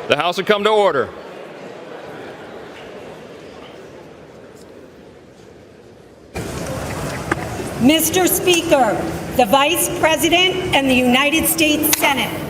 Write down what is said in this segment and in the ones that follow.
The House will come to order. Mr. Speaker, the Vice President and the United States Senate.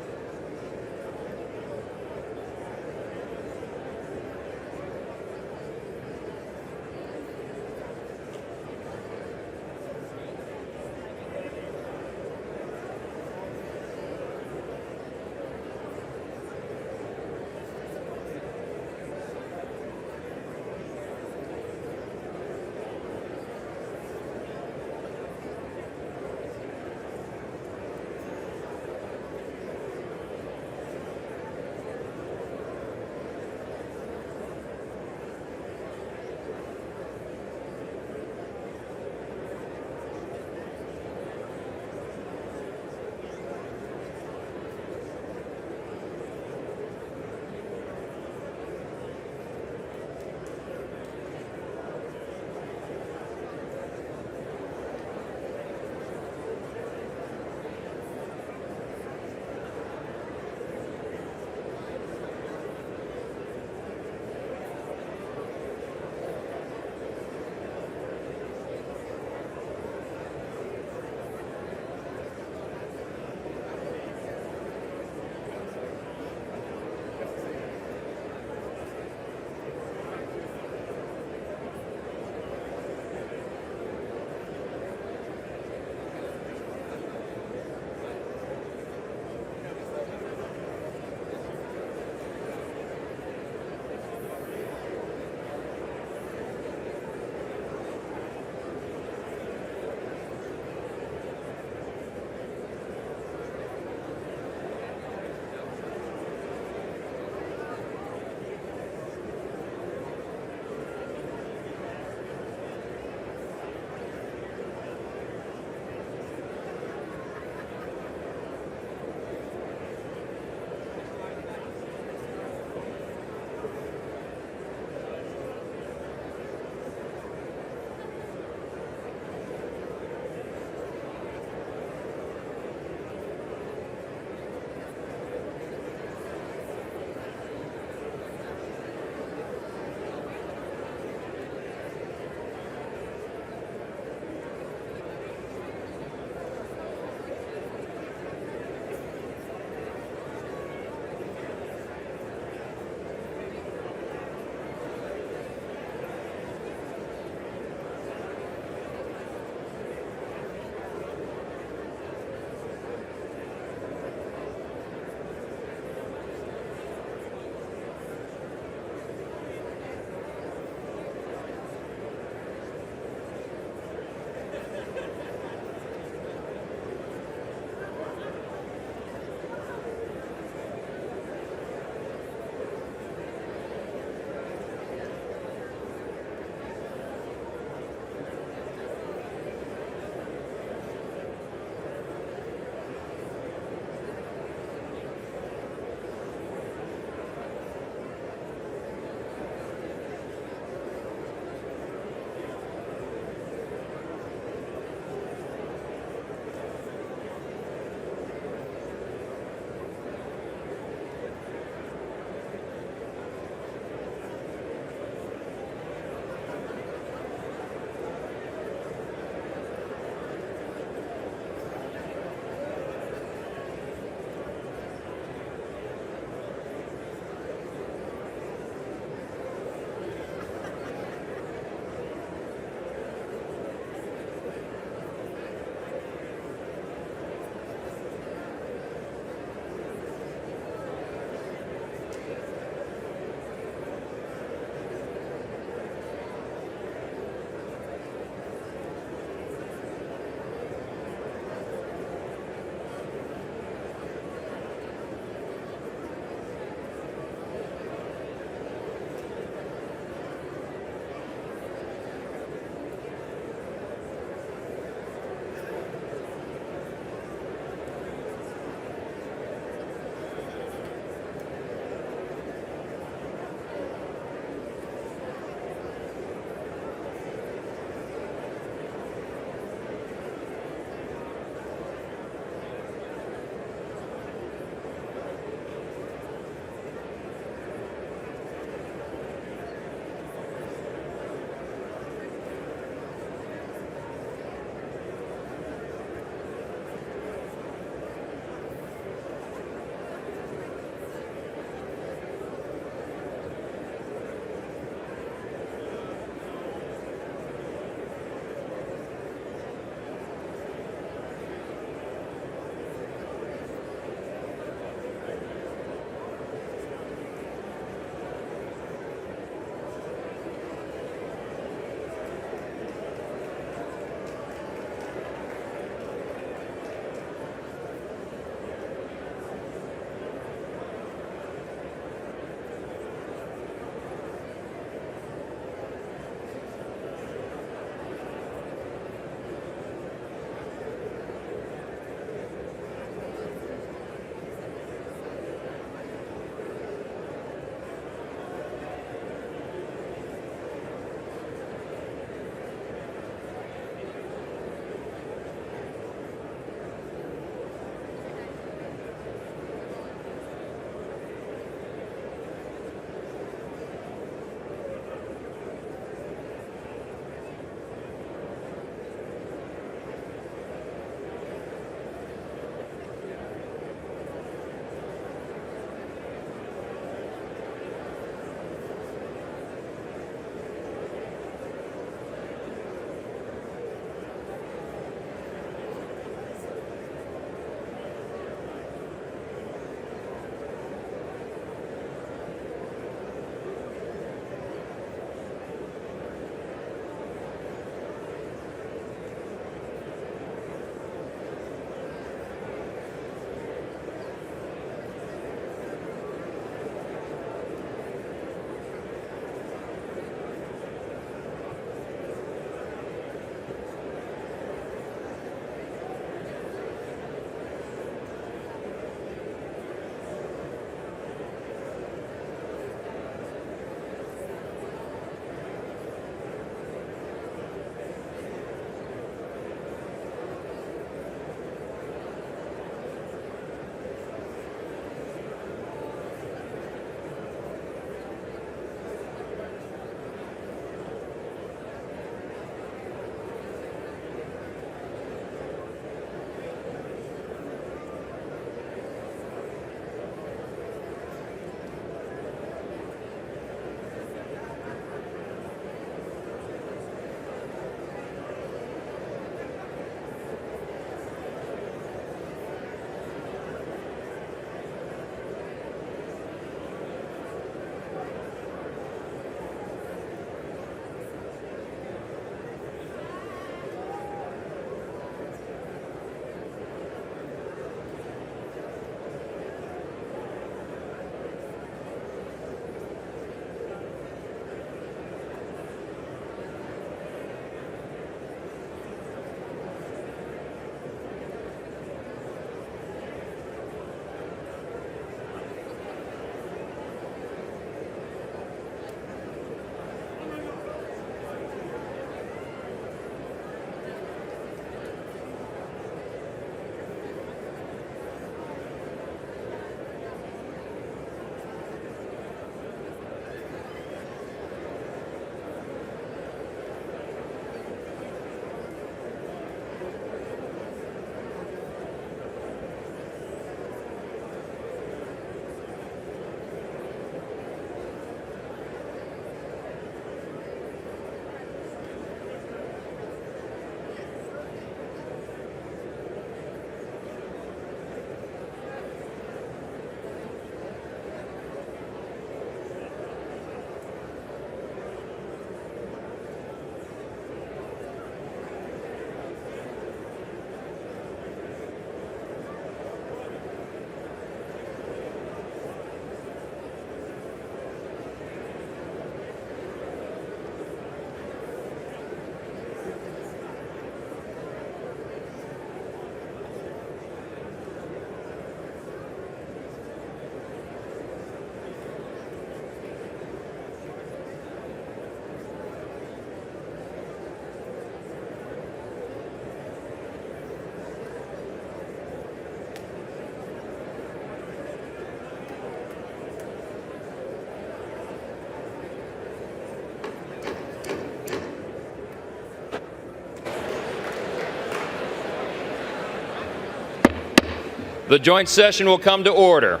The joint session will come to order.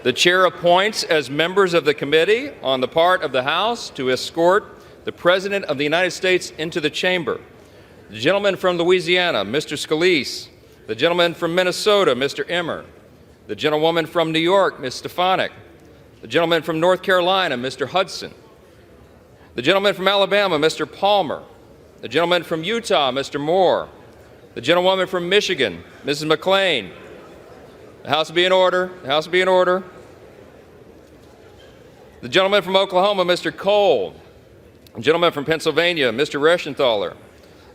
The chair appoints as members of the committee on the part of the House to escort the President of the United States into the chamber. The gentleman from Louisiana, Mr. Scalise. The gentleman from Minnesota, Mr. Emmer. The gentlewoman from New York, Ms. Stefanik. The gentleman from North Carolina, Mr. Hudson. The gentleman from Alabama, Mr. Palmer. The gentleman from Utah, Mr. Moore. The gentlewoman from Michigan, Mrs. McClain. The House will be in order. The House will be in order. The gentleman from Oklahoma, Mr. Cole. The gentleman from Pennsylvania, Mr. Reschenthaler.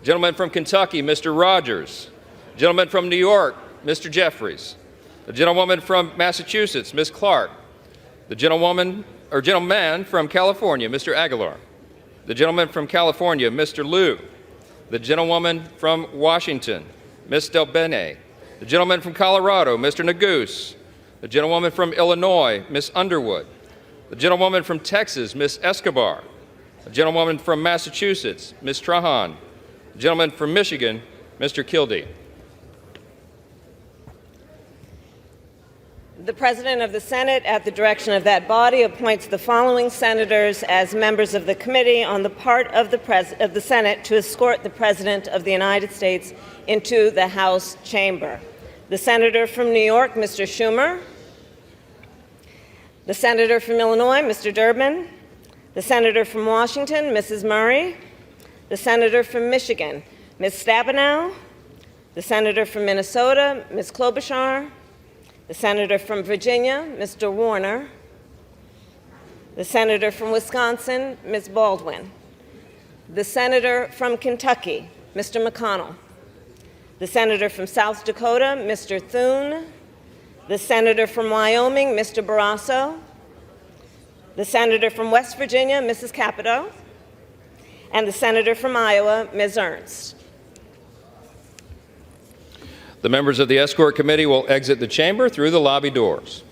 The gentleman from Kentucky, Mr. Rogers. The gentleman from New York, Mr. Jeffries. The gentlewoman from Massachusetts, Ms. Clark. The gentleman from California, Mr. Aguilar. The gentleman from California, Mr. Liu. The gentlewoman from Washington, Ms. Del Bene. The gentleman from Colorado, Mr. Neguse. The gentlewoman from Illinois, Ms. Underwood. The gentlewoman from Texas, Ms. Escobar. The gentlewoman from Massachusetts, Ms. Trahan. The gentleman from Michigan, Mr. Kildee. The President of the Senate, at the direction of that body, appoints the following senators as members of the committee on the part of the Senate to escort the President of the United States into the House chamber. The Senator from New York, Mr. Schumer. The Senator from Illinois, Mr. Durbin. The Senator from Washington, Mrs. Murray. The Senator from Michigan, Ms. Stabenow. The Senator from Minnesota, Ms. Klobuchar. The Senator from Virginia, Mr. Warner. The Senator from Wisconsin, Ms. Baldwin. The Senator from Kentucky, Mr. McConnell. The Senator from South Dakota, Mr. Thune. The Senator from Wyoming, Mr. Barrasso. The Senator from West Virginia, Mrs. Capito. And the Senator from Iowa, Ms. Ernst. The members of the escort committee will exit the chamber through the lobby doors.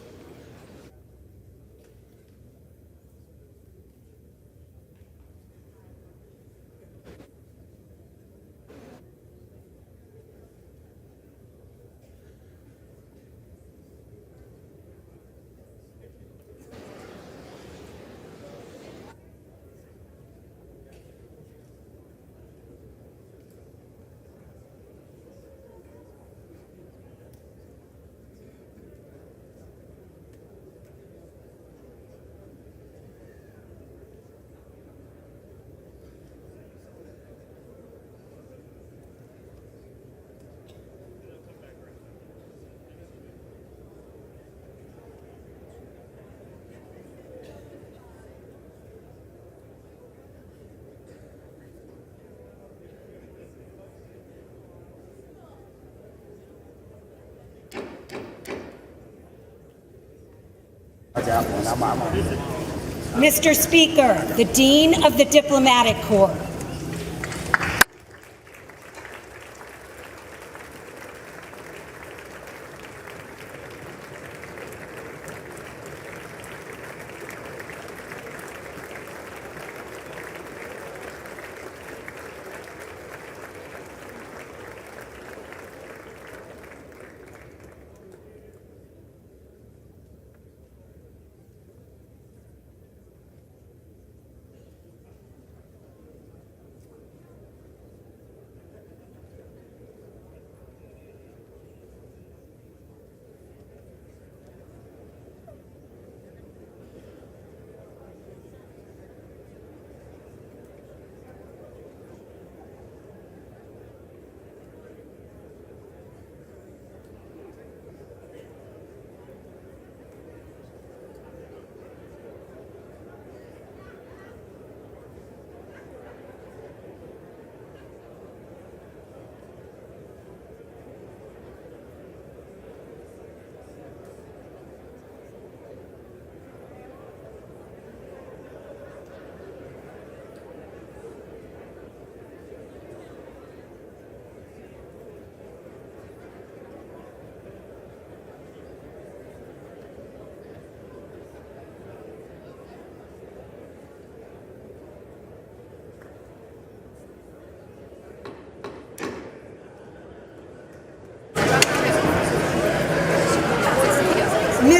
Mr. Speaker, the Dean of the Diplomatic Corps.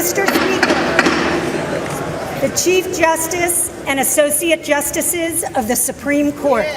Mr. Speaker, the Chief Justice and Associate Justices of the Supreme Court.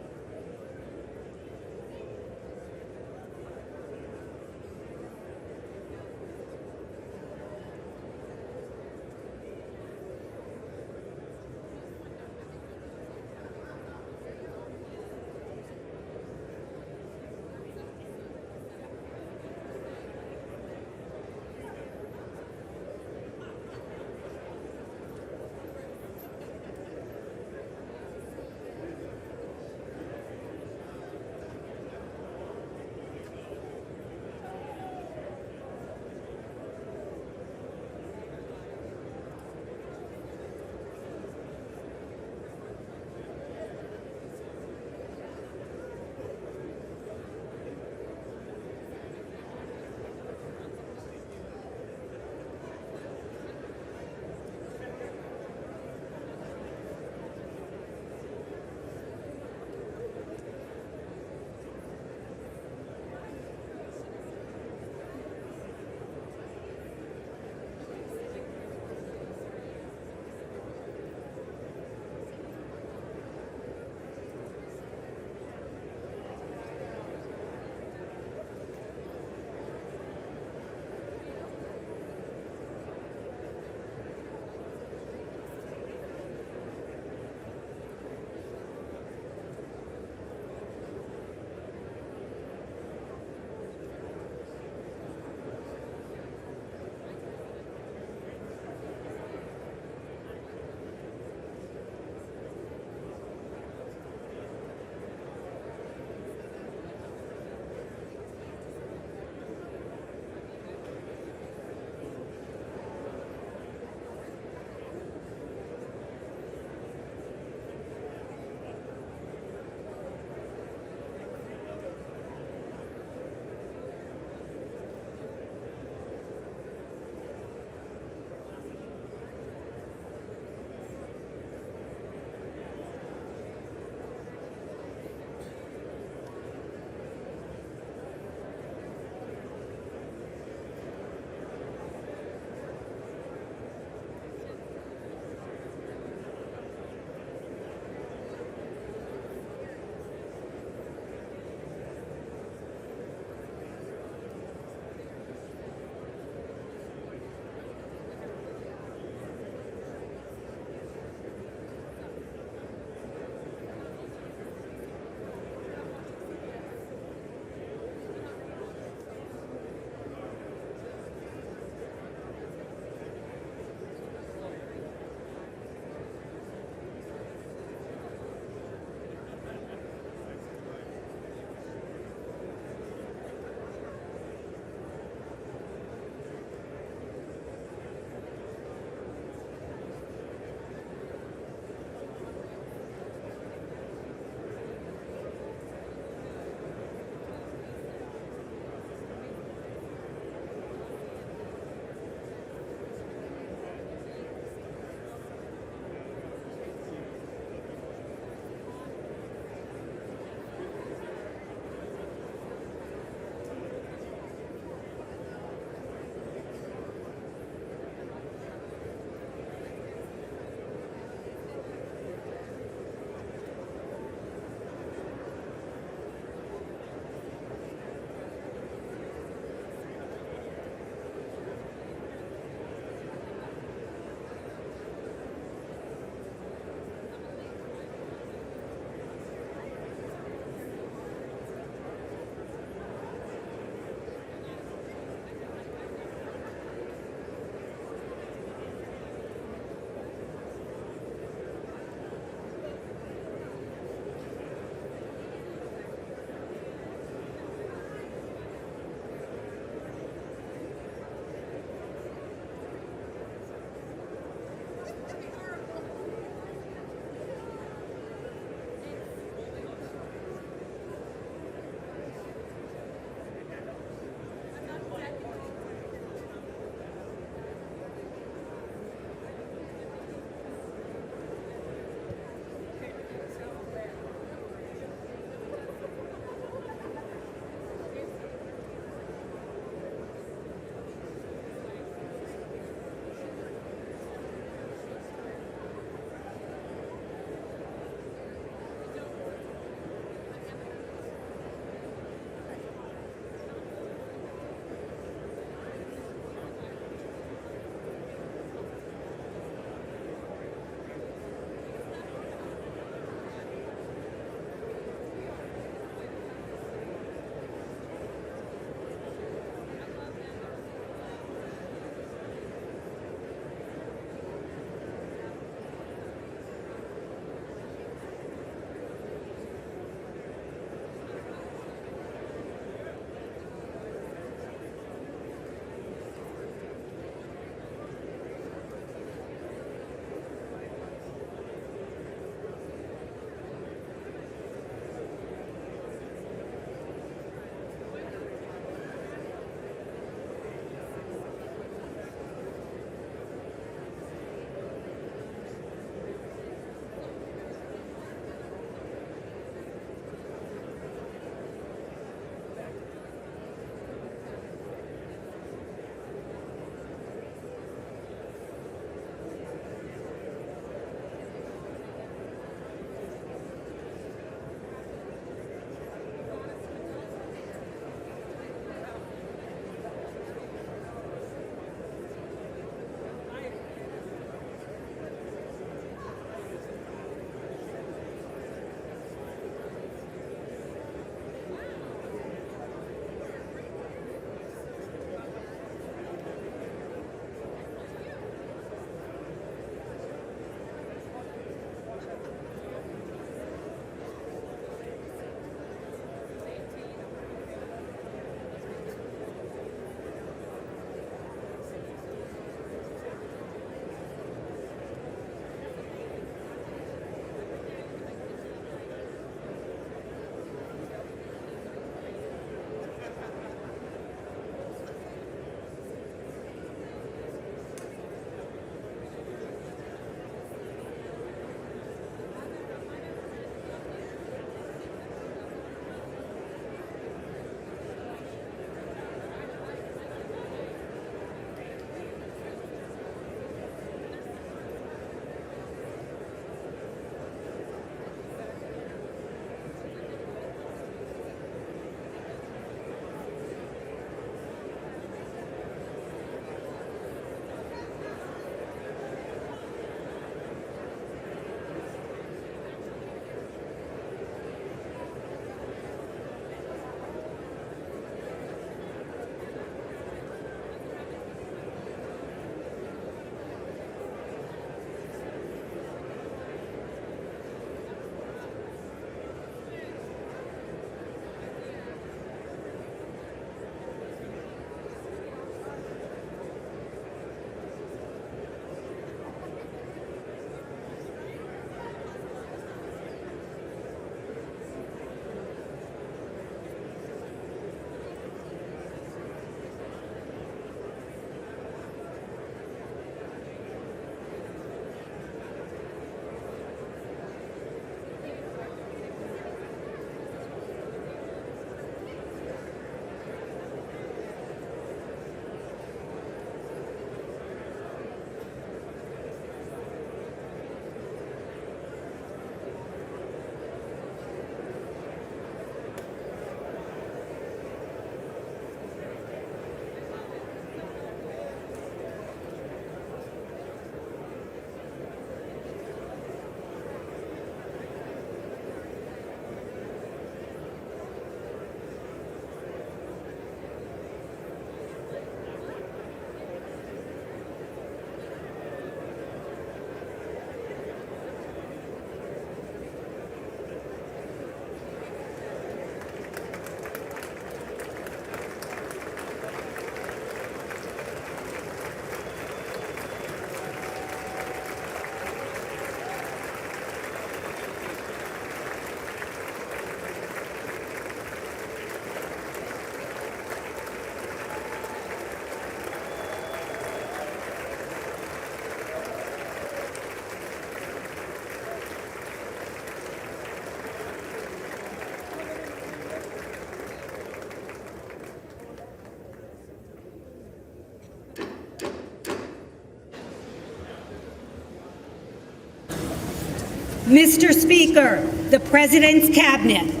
Mr. Speaker, the President's Cabinet.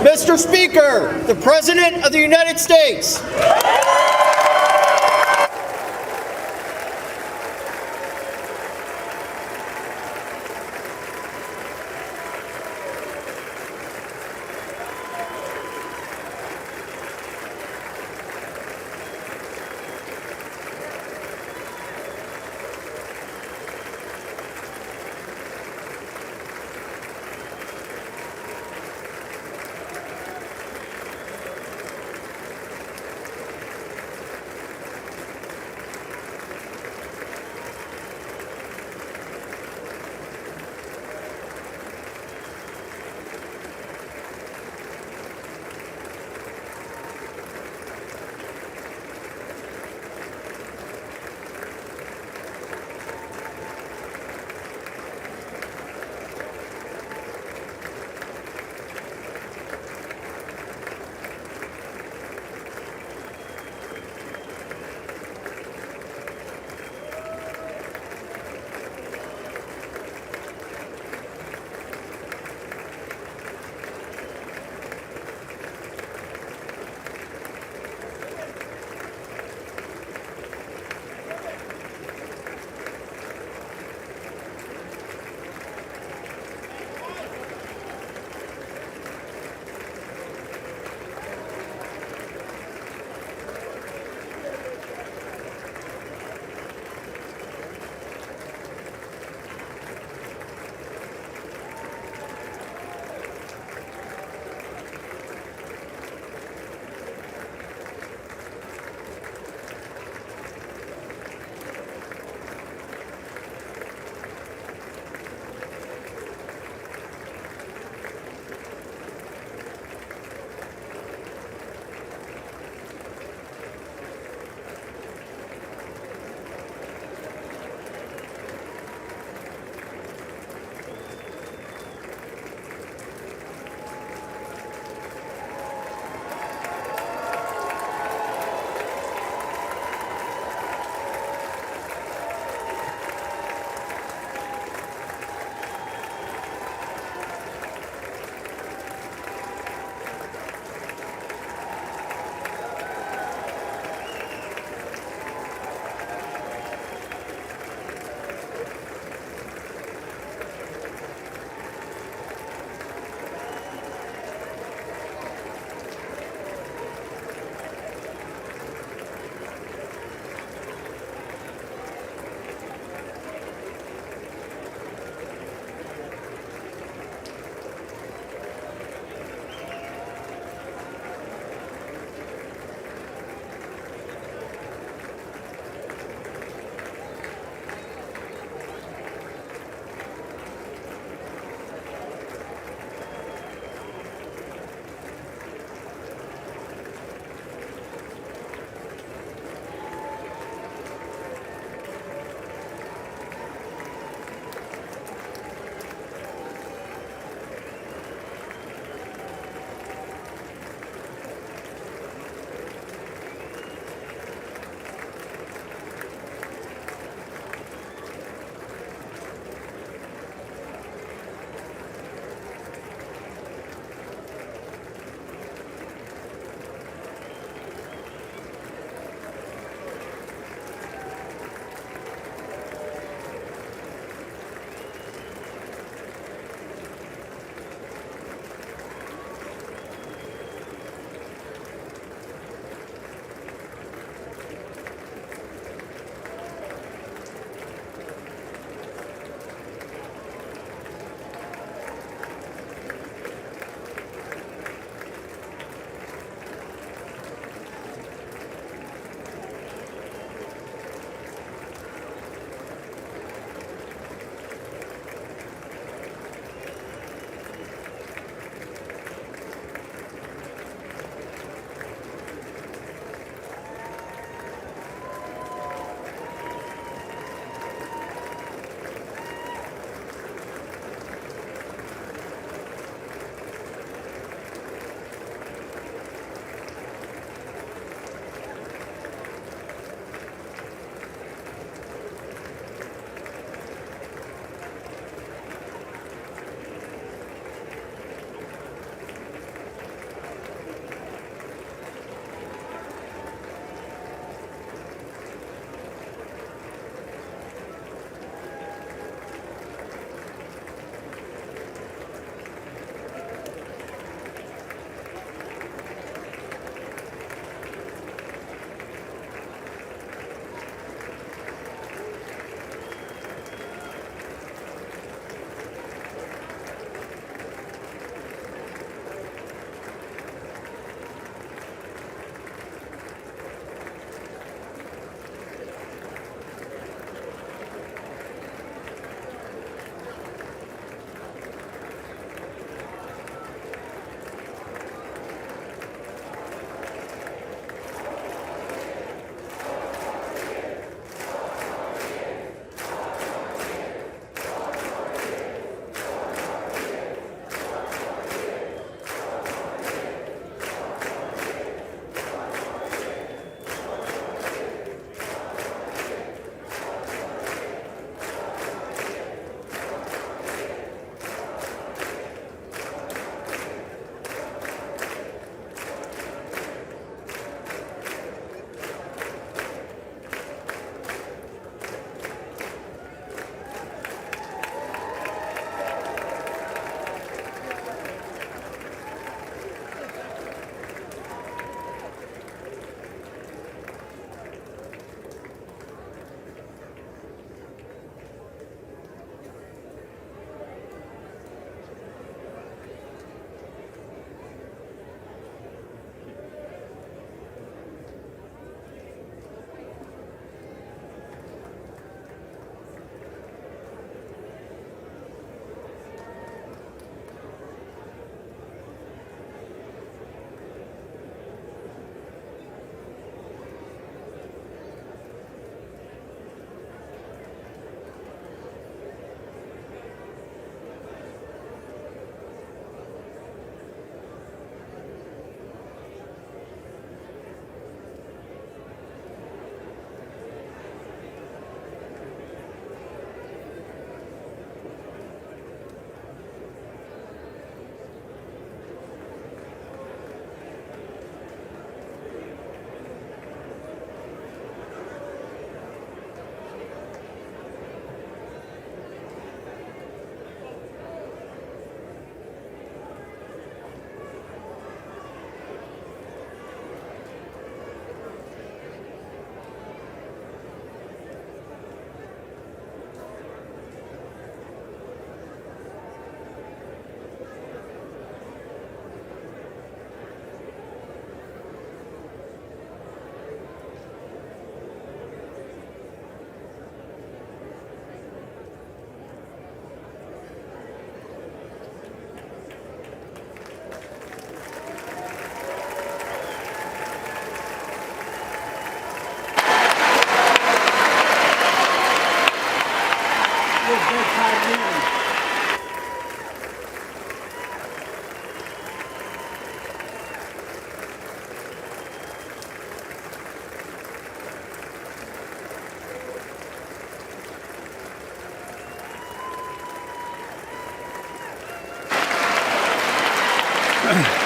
Mr. Speaker, the President of the United States.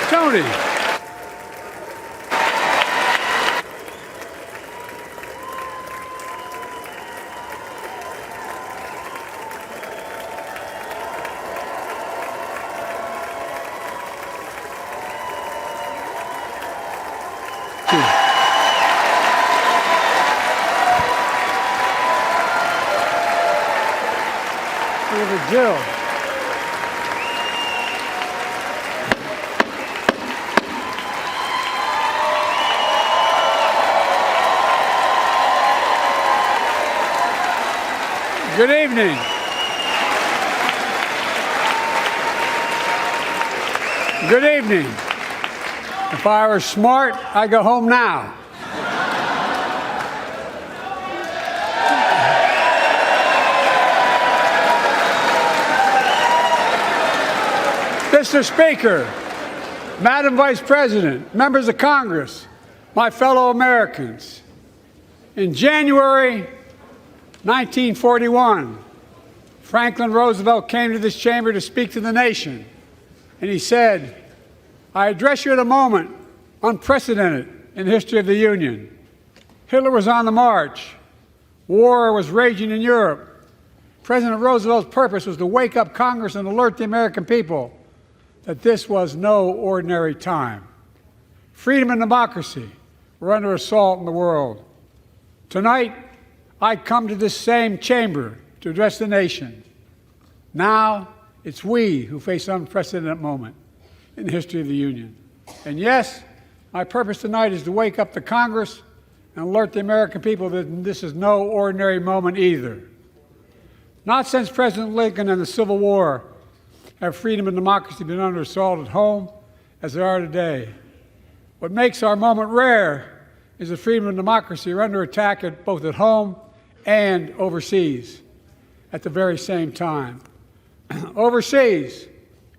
Tony. Jill. Good evening. Good evening. If I were smart, I'd go home now. Mr. Speaker, Madam Vice President, members of Congress, my fellow Americans, in January 1941, Franklin Roosevelt came to this chamber to speak to the nation, and he said, "I address you at a moment unprecedented in the history of the Union. Hitler was on the march. War was raging in Europe. President Roosevelt's purpose was to wake up Congress and alert the American people that this was no ordinary time. Freedom and democracy were under assault in the world. Tonight, I come to this same chamber to address the nation. Now, it's we who face an unprecedented moment in the history of the Union. And yes, my purpose tonight is to wake up the Congress and alert the American people that this is no ordinary moment either. Not since President Lincoln and the Civil War have freedom and democracy been under assault at home as they are today. What makes our moment rare is that freedom and democracy are under attack both at home and overseas at the very same time. Overseas,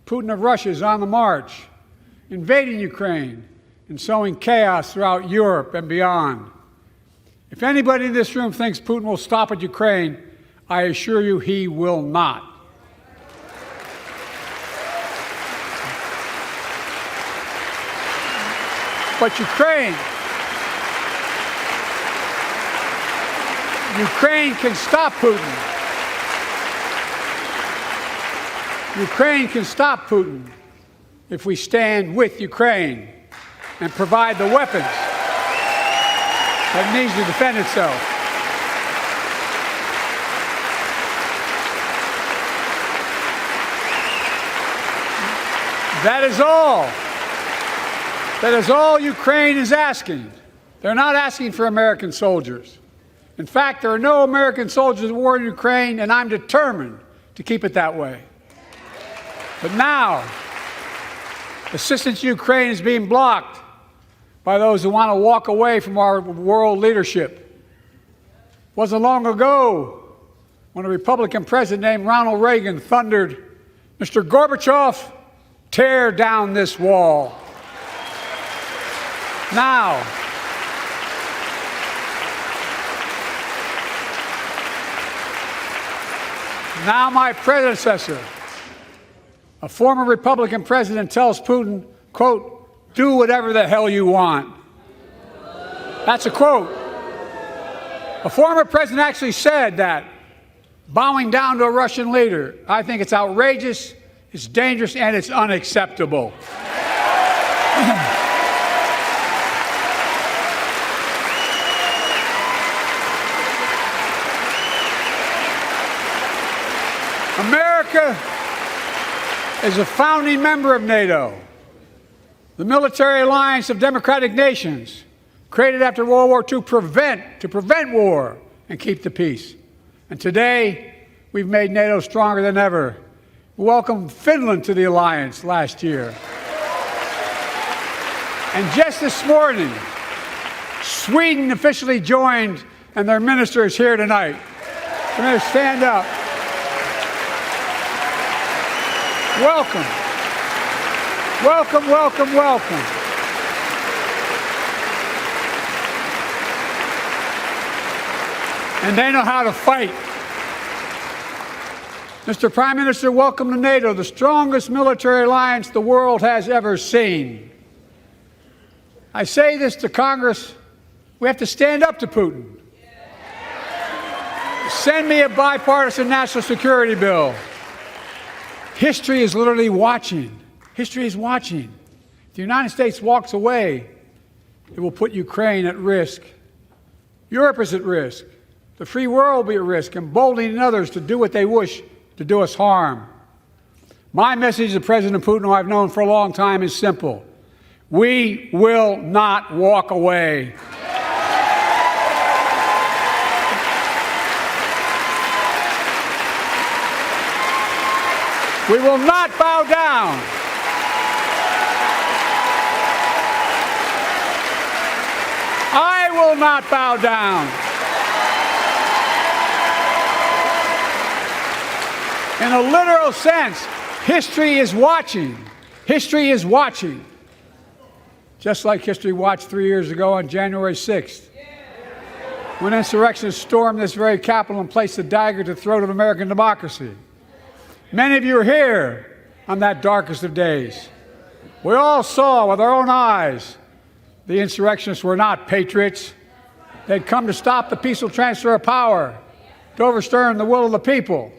Putin of Russia is on the march, invading Ukraine and sowing chaos throughout Europe and beyond. If anybody in this room thinks Putin will stop at Ukraine, I assure you he will not. But Ukraine can stop Putin. Ukraine can stop Putin if we stand with Ukraine and provide the weapons that it needs to defend itself. That is all. That is all Ukraine is asking. They're not asking for American soldiers. In fact, there are no American soldiers at war in Ukraine, and I'm determined to keep it that way. But now, assistance to Ukraine is being blocked by those who want to walk away from our world leadership. It wasn't long ago when a Republican president named Ronald Reagan thundered, "Mr. Gorbachev, tear down this wall." Now, my predecessor, a former Republican president, tells Putin, quote, "Do whatever the hell you want." That's a quote. A former president actually said that, bowing down to a Russian leader. I think it's outrageous, it's dangerous, and it's unacceptable. America is a founding member of NATO, the military alliance of democratic nations created after World War II to prevent war and keep the peace. And today, we've made NATO stronger than ever. We welcomed Finland to the alliance last year. And just this morning, Sweden officially joined, and their minister is here tonight. Come here, stand up. Welcome. Welcome, welcome, welcome. And they know how to fight. Mr. Prime Minister, welcome to NATO, the strongest military alliance the world has ever seen. I say this to Congress, we have to stand up to Putin. Send me a bipartisan national security bill. History is literally watching. History is watching. If the United States walks away, it will put Ukraine at risk. Europe is at risk. The free world will be at risk, emboldening others to do what they wish to do us harm. My message to President Putin, who I've known for a long time, is simple. We will not walk away. We will not bow down. I will not bow down. In a literal sense, history is watching. History is watching. Just like history watched 3 years ago on January 6th, when insurrectionists stormed this very Capitol and placed a dagger to the throat of American democracy. Many of you were here on that darkest of days. We all saw with our own eyes the insurrectionists were not patriots. They'd come to stop the peaceful transfer of power, to overturn the will of the people.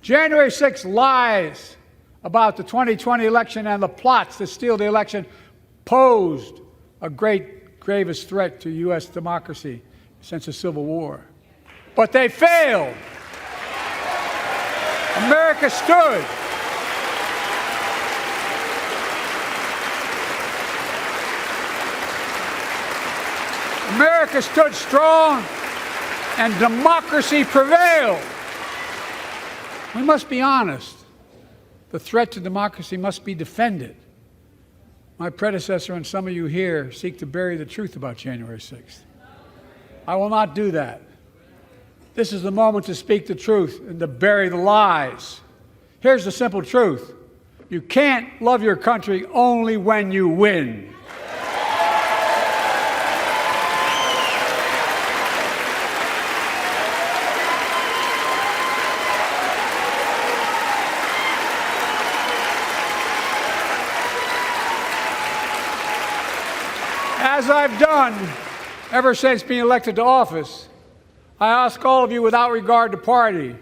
January 6th lies about the 2020 election and the plots to steal the election posed a great, gravest threat to U.S. democracy since the Civil War. But they failed. America stood. America stood strong, and democracy prevailed. We must be honest. The threat to democracy must be defended. My predecessor and some of you here seek to bury the truth about January 6th. I will not do that. This is the moment to speak the truth and to bury the lies. Here's the simple truth. You can't love your country only when you win. As I've done ever since being elected to office, I ask all of you without regard to party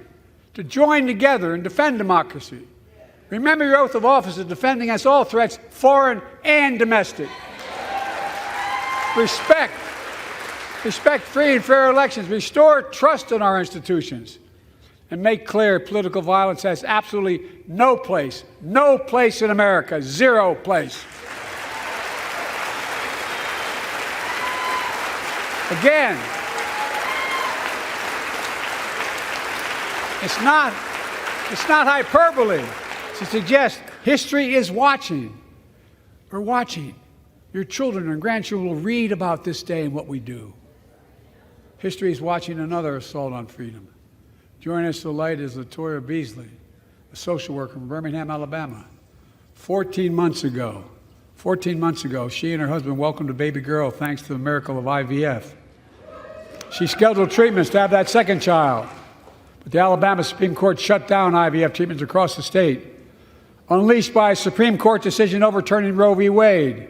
to join together and defend democracy. Remember your oath of office of defending against all threats, foreign and domestic. Respect free and fair elections, restore trust in our institutions, and make clear political violence has absolutely no place in America, zero place. Again, it's not hyperbole to suggest history is watching. We're watching. Your children and grandchildren will read about this day and what we do. History is watching another assault on freedom. Joining us tonight is Latoya Beasley, a social worker from Birmingham, Alabama. 14 months ago, she and her husband welcomed a baby girl thanks to the miracle of IVF. She scheduled treatments to have that second child, but the Alabama Supreme Court shut down IVF treatments across the state, unleashed by a Supreme Court decision overturning Roe v. Wade.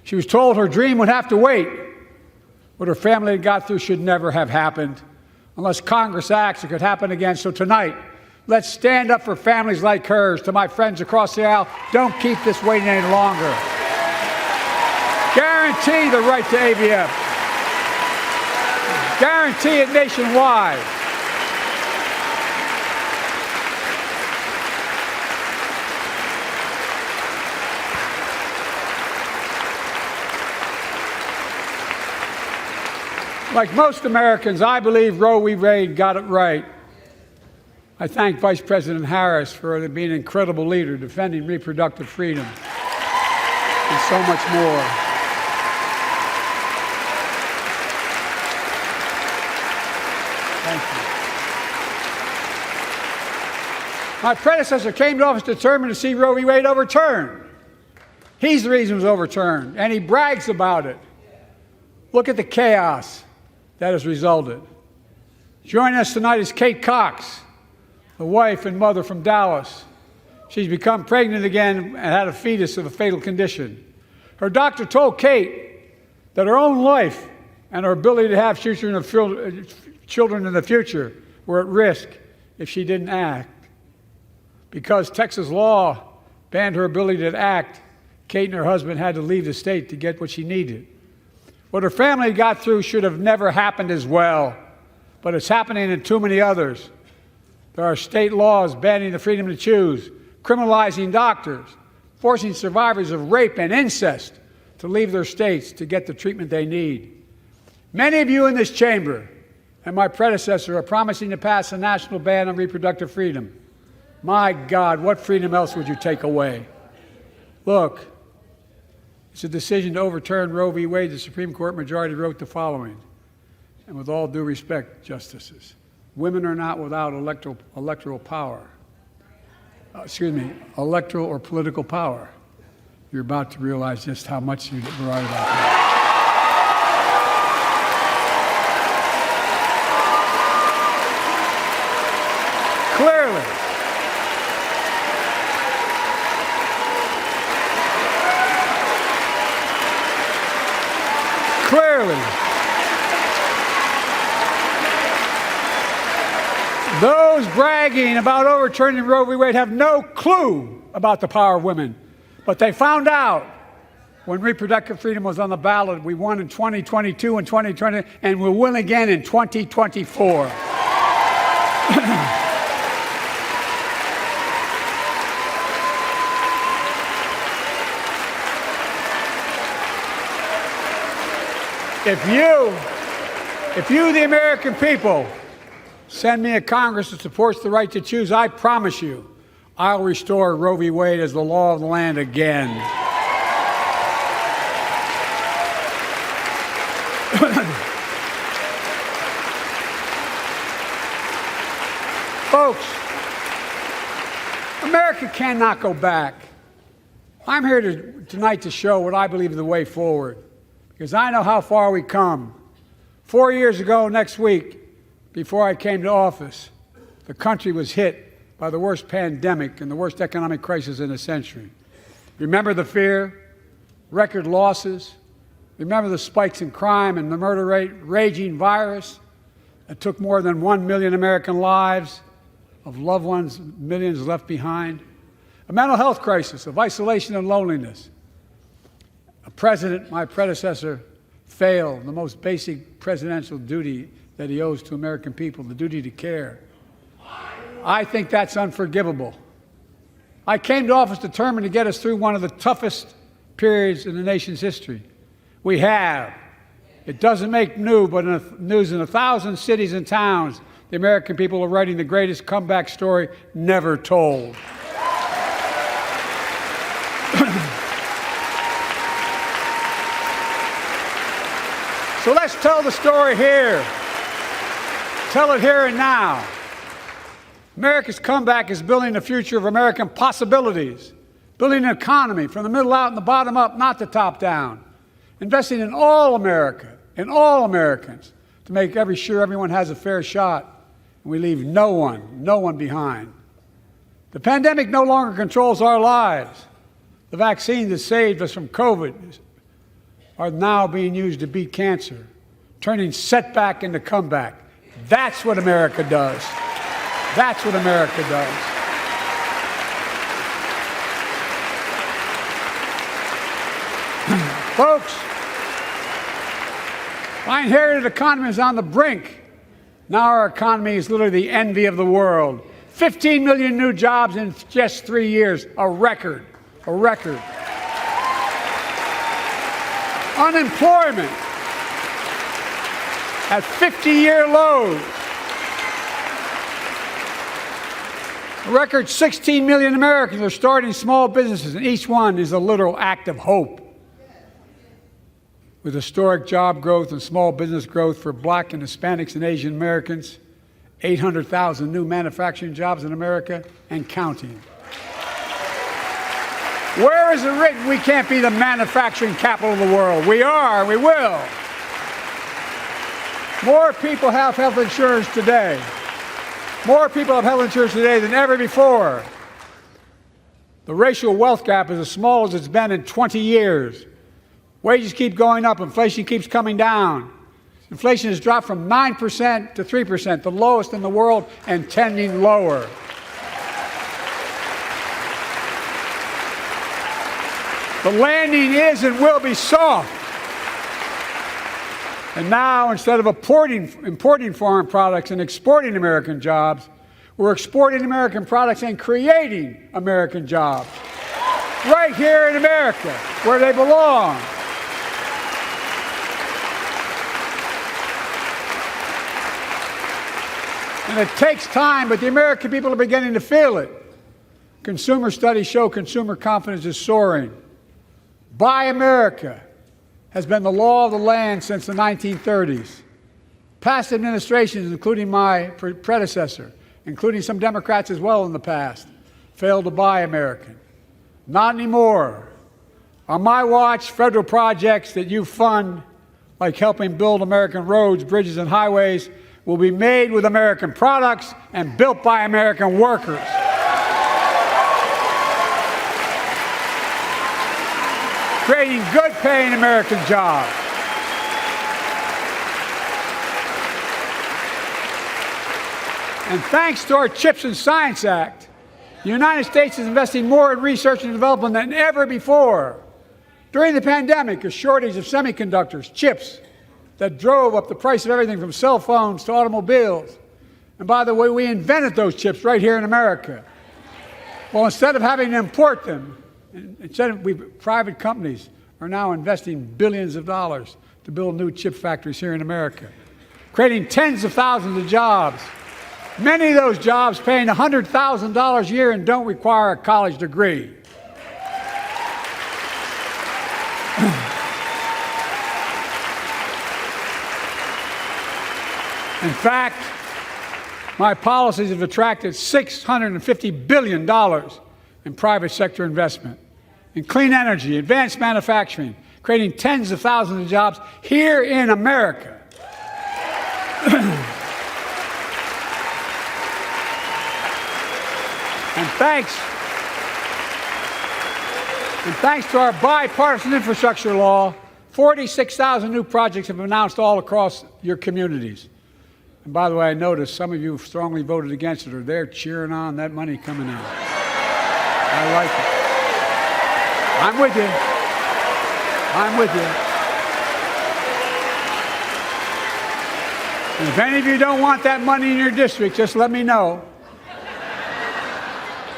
She was told her dream would have to wait. What her family had got through should never have happened. Unless Congress acts, it could happen again. So tonight, let's stand up for families like hers. To my friends across the aisle, don't keep this waiting any longer. Guarantee the right to AVF. Guarantee it nationwide. Like most Americans, I believe Roe v. Wade got it right. I thank Vice President Harris for being an incredible leader, defending reproductive freedom, and so much more. Thank you. My predecessor came to office determined to see Roe v. Wade overturned. He's the reason it was overturned, and he brags about it. Look at the chaos that has resulted. Joining us tonight is Kate Cox, the wife and mother from Dallas. She's become pregnant again and had a fetus of a fatal condition. Her doctor told Kate that her own life and her ability to have children in the future were at risk if she didn't act. Because Texas law banned her ability to act, Kate and her husband had to leave the state to get what she needed. What her family got through should have never happened as well, but it's happening in too many others. There are state laws banning the freedom to choose, criminalizing doctors, forcing survivors of rape and incest to leave their states to get the treatment they need. Many of you in this chamber and my predecessor are promising to pass a national ban on reproductive freedom. My God, what freedom else would you take away? Look, it's a decision to overturn Roe v. Wade. The Supreme Court majority wrote the following, and with all due respect, justices, women are not without electoral power. Electoral or political power. You're about to realize just how much you were right about that. Clearly, those bragging about overturning Roe v. Wade have no clue about the power of women. But they found out when reproductive freedom was on the ballot. We won in 2022 and 2020, and we'll win again in 2024. If you, the American people, send me a Congress that supports the right to choose, I promise you, I'll restore Roe v. Wade as the law of the land again. Folks, America cannot go back. I'm here tonight to show what I believe is the way forward, because I know how far we come. 4 years ago next week, before I came to office, the country was hit by the worst pandemic and the worst economic crisis in a century. Remember the fear, record losses? Remember the spikes in crime and the murder rate, raging virus that took more than 1 million American lives, of loved ones, millions left behind? A mental health crisis of isolation and loneliness. A president, my predecessor, failed the most basic presidential duty that he owes to American people, the duty to care. I think that's unforgivable. I came to office determined to get us through one of the toughest periods in the nation's history. We have. It doesn't make news, but in 1,000 cities and towns, the American people are writing the greatest comeback story never told. So let's tell the story here. Tell it here and now. America's comeback is building the future of American possibilities, building an economy from the middle out and the bottom up, not the top down, investing in all America, in all Americans, to make sure everyone has a fair shot, and we leave no one behind. The pandemic no longer controls our lives. The vaccines that saved us from COVID are now being used to beat cancer, turning setback into comeback. That's what America does. That's what America does. Folks, my inherited economy is on the brink. Now our economy is literally the envy of the world. 15 million new jobs in just 3 years, a record, a record. Unemployment at 50-year lows. A record 16 million Americans are starting small businesses, and each one is a literal act of hope. With historic job growth and small business growth for Black and Hispanics and Asian Americans, 800,000 new manufacturing jobs in America and counting. Where is it written we can't be the manufacturing capital of the world? We are, we will. More people have health insurance today. More people have health insurance today than ever before. The racial wealth gap is as small as it's been in 20 years. Wages keep going up, inflation keeps coming down. Inflation has dropped from 9% to 3%, the lowest in the world and tending lower. The landing is and will be soft. And now, instead of importing foreign products and exporting American jobs, we're exporting American products and creating American jobs. Right here in America, where they belong. And it takes time, but the American people are beginning to feel it. Consumer studies show consumer confidence is soaring. Buy America has been the law of the land since the 1930s. Past administrations, including my predecessor, including some Democrats as well in the past, failed to buy American. Not anymore. On my watch, federal projects that you fund, like helping build American roads, bridges, and highways, will be made with American products and built by American workers. Creating good-paying American jobs. And thanks to our CHIPS and Science Act, the United States is investing more in research and development than ever before. During the pandemic, a shortage of semiconductors, chips, that drove up the price of everything from cell phones to automobiles. And by the way, we invented those chips right here in America. Well, instead of having to import them, private companies are now investing billions of dollars to build new chip factories here in America, creating tens of thousands of jobs. Many of those jobs paying $100,000 a year and don't require a college degree. In fact, my policies have attracted $650 billion in private sector investment in clean energy, advanced manufacturing, creating tens of thousands of jobs here in America. And thanks to our bipartisan infrastructure law, 46,000 new projects have been announced all across your communities. And by the way, I noticed some of you strongly voted against it, or they're cheering on that money coming in. I like it. I'm with you. I'm with you. And if any of you don't want that money in your district, just let me know.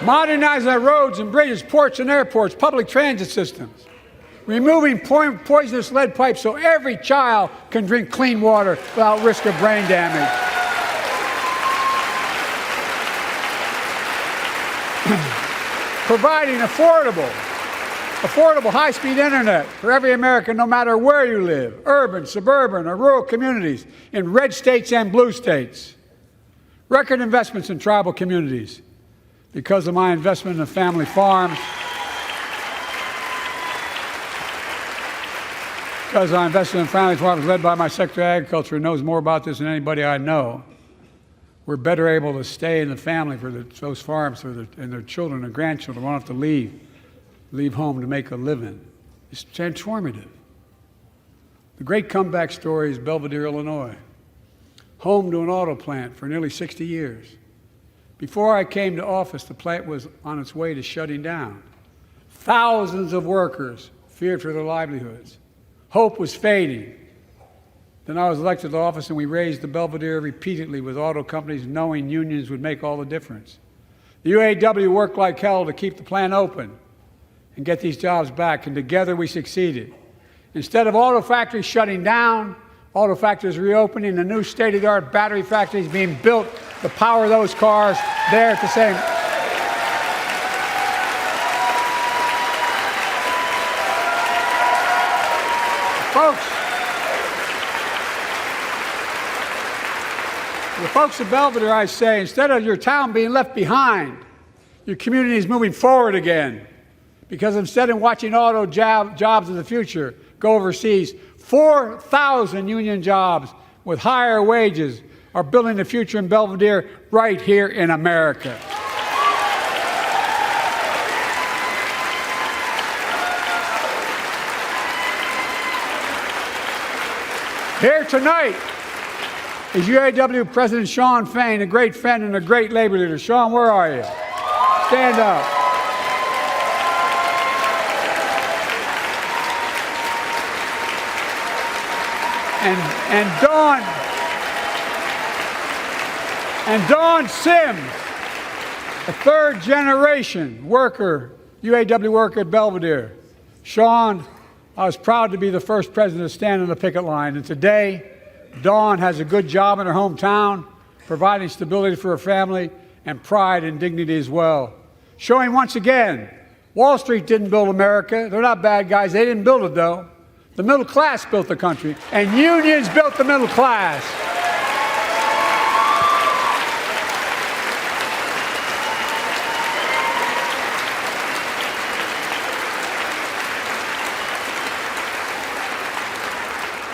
Modernizing our roads and bridges, ports and airports, public transit systems. Removing poisonous lead pipes so every child can drink clean water without risk of brain damage. Providing affordable high-speed internet for every American, no matter where you live, urban, suburban, or rural communities, in red states and blue states. Record investments in tribal communities. Because of my investment in the family farms, because I invested in family farms led by my Secretary of Agriculture, who knows more about this than anybody I know, we're better able to stay in the family for those farms and their children and grandchildren won't have to leave home to make a living. It's transformative. The great comeback story is Belvedere, Illinois, home to an auto plant for nearly 60 years. Before I came to office, the plant was on its way to shutting down. Thousands of workers feared for their livelihoods. Hope was fading. Then I was elected to office, and we raised the Belvedere repeatedly with auto companies, knowing unions would make all the difference. The UAW worked like hell to keep the plant open and get these jobs back, and together we succeeded. Instead of auto factories shutting down, auto factories reopening, a new state-of-the-art battery factories being built to power those cars there at the same. Folks, The folks of Belvedere, I say, instead of your town being left behind, your community is moving forward again. Because instead of watching auto jobs in the future go overseas, 4,000 union jobs with higher wages are building the future in Belvedere right here in America. Here tonight is UAW President Shawn Fain, a great friend and a great labor leader. Shawn, where are you? Stand up. And Dawn Sims, a third-generation worker, UAW worker at Belvedere. Shawn, I was proud to be the first president to stand on the picket line, and today, Dawn has a good job in her hometown, providing stability for her family and pride and dignity as well. Showing once again, Wall Street didn't build America. They're not bad guys. They didn't build it, though. The middle class built the country, and unions built the middle class.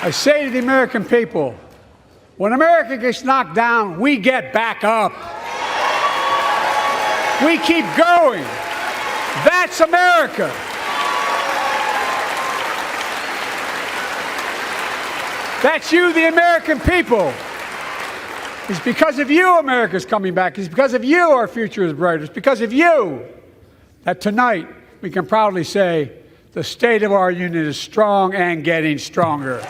I say to the American people, when America gets knocked down, we get back up. We keep going. That's America. That's you, the American people. It's because of you America's coming back. It's because of you our future is brighter. It's because of you that tonight we can proudly say the state of our union is strong and getting stronger.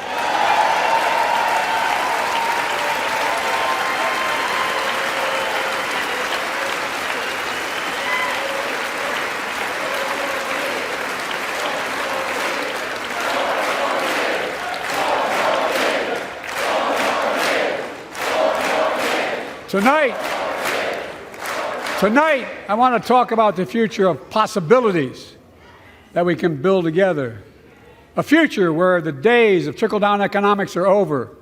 Tonight, I want to talk about the future of possibilities that we can build together. A future where the days of trickle-down economics are over,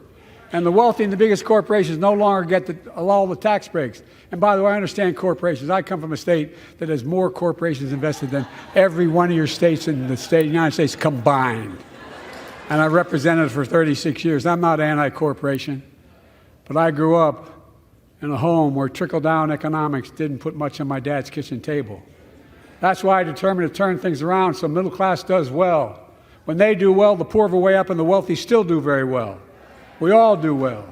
and the wealthy and the biggest corporations no longer get all the tax breaks. And by the way, I understand corporations. I come from a state that has more corporations invested than every one of your states in the United States combined. And I represented it for 36 years. I'm not anti-corporation, but I grew up in a home where trickle-down economics didn't put much on my dad's kitchen table. That's why I determined to turn things around so middle class does well. When they do well, the poor go way up and the wealthy still do very well. We all do well.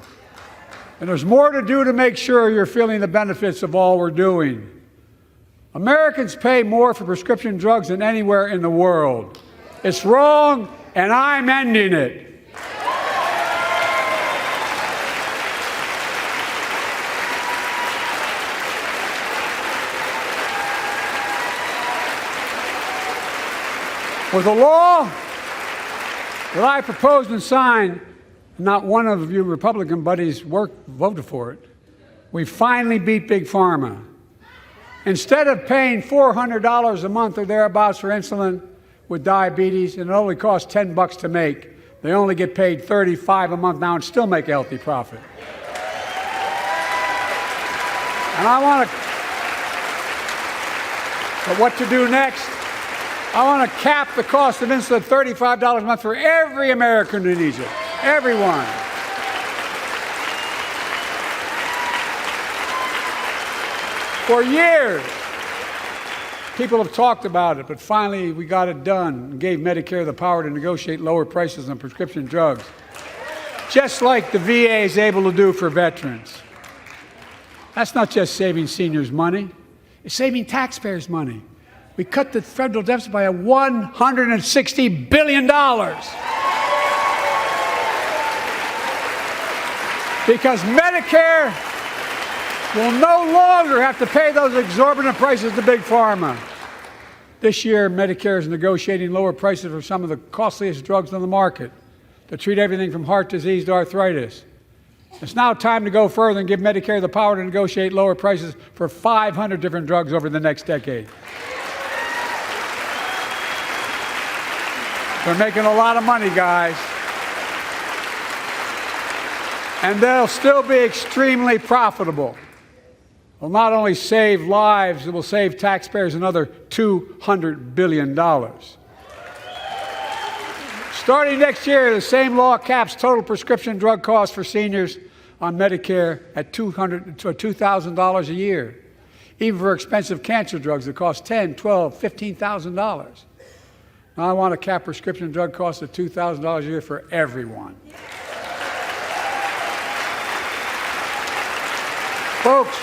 And there's more to do to make sure you're feeling the benefits of all we're doing. Americans pay more for prescription drugs than anywhere in the world. It's wrong, and I'm ending it. With a law that I proposed and signed, not one of you Republican buddies voted for it. We finally beat Big Pharma. Instead of paying $400 a month or thereabouts for insulin with diabetes, and it only costs $10 to make, they only get paid $35 a month now and still make a healthy profit. And but what to do next? I want to cap the cost of insulin at $35 a month for every American who needs it. Everyone. For years, people have talked about it, but finally we got it done and gave Medicare the power to negotiate lower prices on prescription drugs, just like the VA is able to do for veterans. That's not just saving seniors money, it's saving taxpayers money. We cut the federal deficit by $160 billion. Because Medicare will no longer have to pay those exorbitant prices to Big Pharma. This year, Medicare is negotiating lower prices for some of the costliest drugs on the market to treat everything from heart disease to arthritis. It's now time to go further and give Medicare the power to negotiate lower prices for 500 different drugs over the next decade. They're making a lot of money, guys. And they'll still be extremely profitable. Will not only save lives, it will save taxpayers another $200 billion. Starting next year, the same law caps total prescription drug costs for seniors on Medicare at $2,000 a year, even for expensive cancer drugs that cost $10,000, $12,000, $15,000. Now I want to cap prescription drug costs at $2,000 a year for everyone. Folks,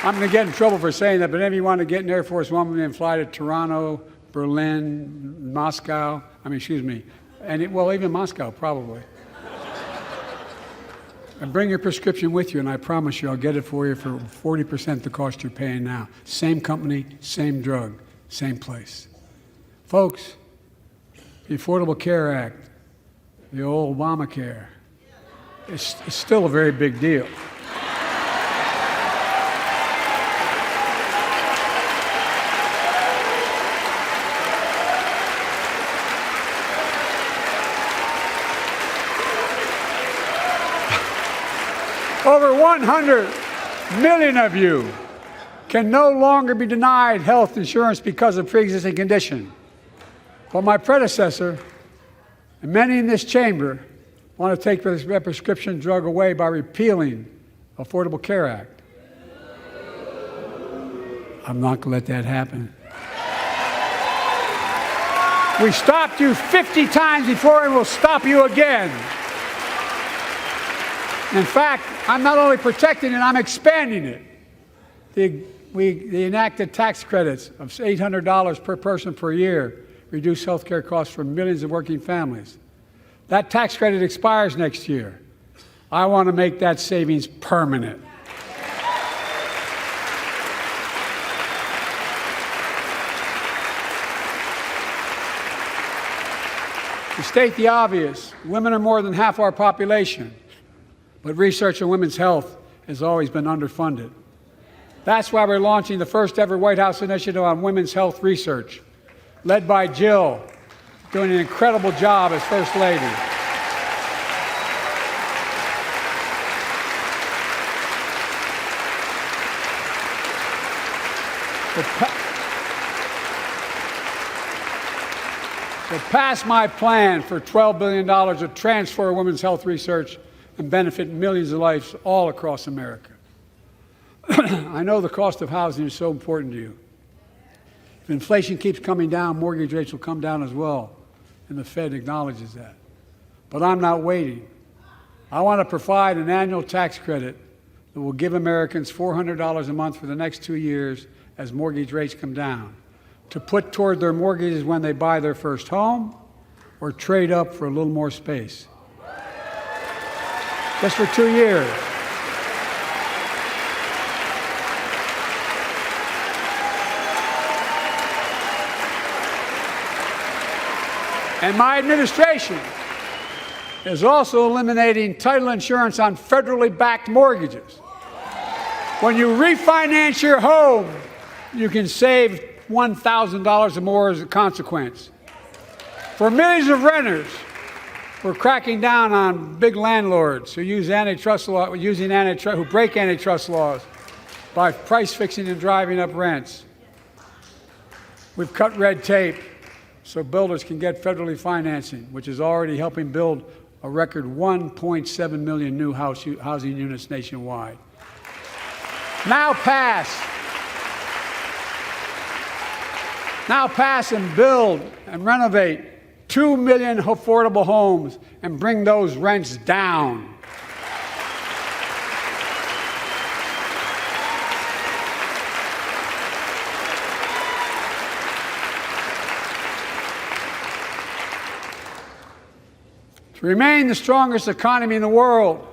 I'm going to get in trouble for saying that, but if you want to get an Air Force One and fly to Toronto, Berlin, Moscow, well, even Moscow, probably. And bring your prescription with you, and I promise you I'll get it for you for 40% the cost you're paying now. Same company, same drug, same place. Folks, the Affordable Care Act, the old Obamacare, is still a very big deal. Over 100 million of you can no longer be denied health insurance because of pre-existing condition. But my predecessor, and many in this chamber, want to take this prescription drug away by repealing the Affordable Care Act. I'm not going to let that happen. We stopped you 50 times before, and we'll stop you again. In fact, I'm not only protecting it, I'm expanding it. They enacted tax credits of $800 per person per year, reduce health care costs for millions of working families. That tax credit expires next year. I want to make that savings permanent. To state the obvious, women are more than half our population. But research on women's health has always been underfunded. That's why we're launching the first ever White House initiative on women's health research, led by Jill, doing an incredible job as First Lady. So pass my plan for $12 billion to transfer women's health research and benefit millions of lives all across America. I know the cost of housing is so important to you. If inflation keeps coming down, mortgage rates will come down as well, and the Fed acknowledges that. But I'm not waiting. I want to provide an annual tax credit that will give Americans $400 a month for the next 2 years as mortgage rates come down, to put toward their mortgages when they buy their first home or trade up for a little more space. Just for 2 years. And my administration is also eliminating title insurance on federally backed mortgages. When you refinance your home, you can save $1,000 or more as a consequence. For millions of renters, we're cracking down on big landlords who use antitrust law, who break antitrust laws by price fixing and driving up rents. We've cut red tape so builders can get federally financing, which is already helping build a record 1.7 million new housing units nationwide. Now pass and build and renovate 2 million affordable homes and bring those rents down. To remain the strongest economy in the world,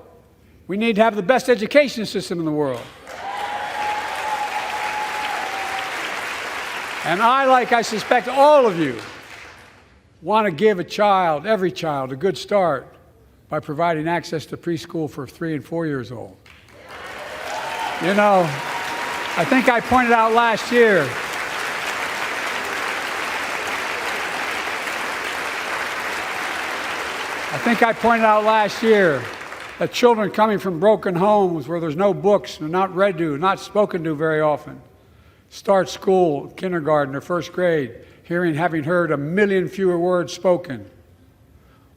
we need to have the best education system in the world. And I suspect all of you, want to give every child, a good start by providing access to preschool for 3 and 4 years old. You know, I think I pointed out last year, – I think I pointed out last year that children coming from broken homes where there's no books, they're not read to, not spoken to very often, start school, kindergarten or first grade, having heard 1 million fewer words spoken.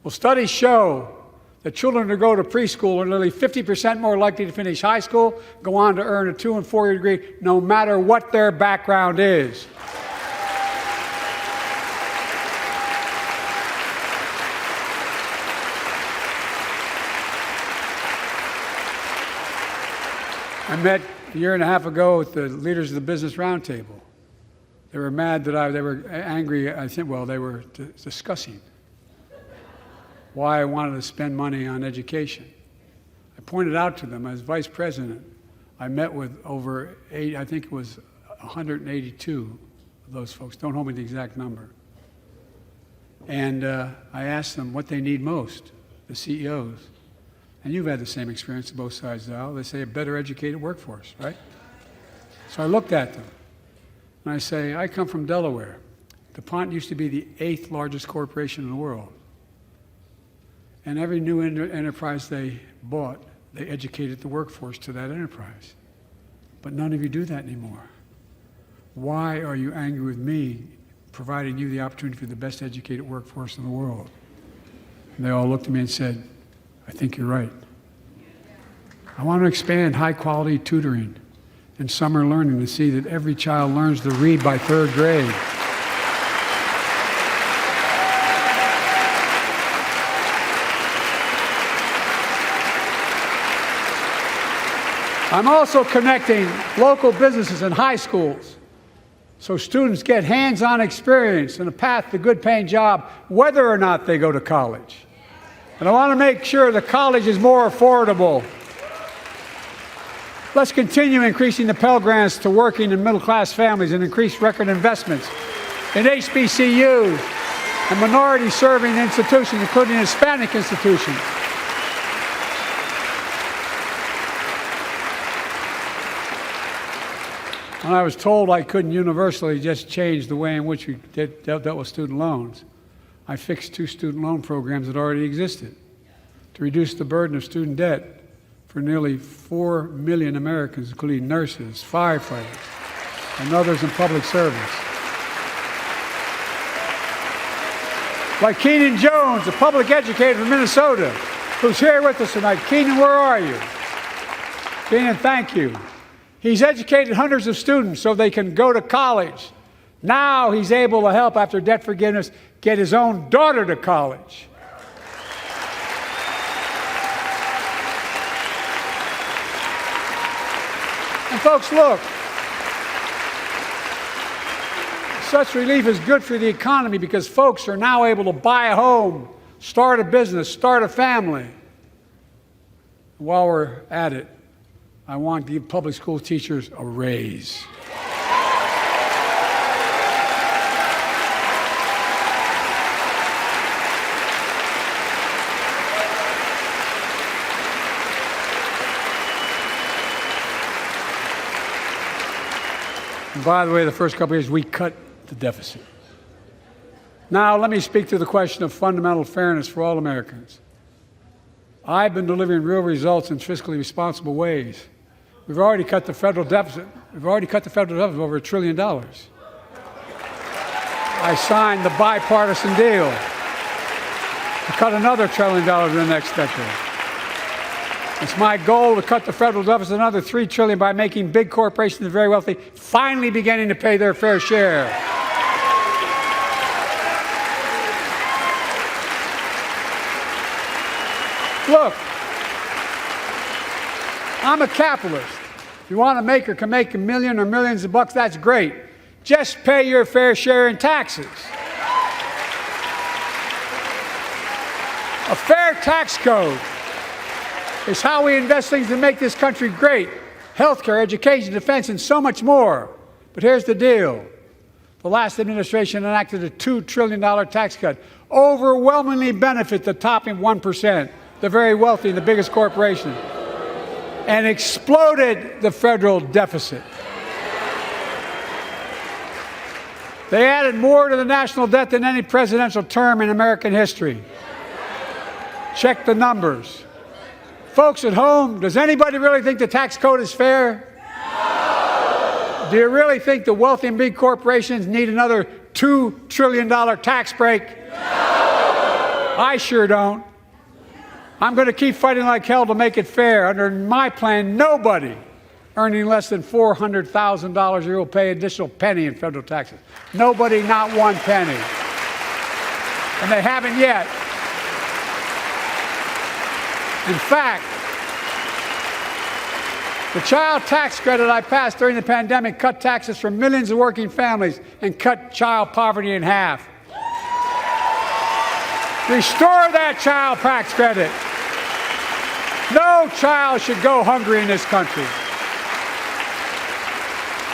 Well, studies show that children who go to preschool are nearly 50% more likely to finish high school, go on to earn a 2- and 4-year degree, no matter what their background is. I met a year and a half ago with the leaders of the Business Roundtable. They were mad that they were angry, I think, well, they were discussing why I wanted to spend money on education. I pointed out to them, as vice president, I met with over 182 of those folks. Don't hold me to the exact number. And I asked them what they need most, the CEOs. And you've had the same experience on both sides of the aisle. They say a better educated workforce, right? So I looked at them, and I say, I come from Delaware. DuPont used to be the 8th largest corporation in the world. And every new enterprise they bought, they educated the workforce to that enterprise. But none of you do that anymore. Why are you angry with me providing you the opportunity for the best educated workforce in the world? And they all looked at me and said, I think you're right. I want to expand high-quality tutoring and summer learning to see that every child learns to read by 3rd grade. I'm also connecting local businesses and high schools so students get hands-on experience and a path to a good-paying job whether or not they go to college. And I want to make sure the college is more affordable. Let's continue increasing the Pell Grants to working and middle-class families and increase record investments in HBCUs and minority-serving institutions, including Hispanic institutions. When I was told I couldn't universally just change the way in which we dealt with student loans, I fixed 2 student loan programs that already existed to reduce the burden of student debt for nearly 4 million Americans, including nurses, firefighters, and others in public service. Like Keenan Jones, a public educator from Minnesota, who's here with us tonight. Keenan, where are you? Keenan, thank you. He's educated hundreds of students so they can go to college. Now he's able to help, after debt forgiveness, get his own daughter to college. And folks, look, such relief is good for the economy because folks are now able to buy a home, start a business, start a family. While we're at it, I want to give public school teachers a raise. And by the way, the first couple of years, we cut the deficit. Now, let me speak to the question of fundamental fairness for all Americans. I've been delivering real results in fiscally responsible ways. We've already cut the federal deficit. Over $1 trillion. I signed the bipartisan deal to cut another $1 trillion in the next decade. It's my goal to cut the federal deficit another $3 trillion by making big corporations and very wealthy finally beginning to pay their fair share. Look, I'm a capitalist. If you want to make or can make $1 million or millions of bucks, that's great. Just pay your fair share in taxes. A fair tax code is how we invest things to make this country great. Healthcare, education, defense, and so much more. But here's the deal. The last administration enacted a $2 trillion tax cut, overwhelmingly benefit the top 1%, the very wealthy and the biggest corporations, and exploded the federal deficit. They added more to the national debt than any presidential term in American history. check the numbers. Folks at home, does anybody really think the tax code is fair? Do you really think the wealthy and big corporations need another $2 trillion tax break? I sure don't. I'm going to keep fighting like hell to make it fair. Under my plan, nobody earning less than $400,000 a year will pay an additional penny in federal taxes. Nobody, not one penny. And they haven't yet. In fact, the child tax credit I passed during the pandemic cut taxes for millions of working families and cut child poverty in half. Restore that child tax credit. No child should go hungry in this country.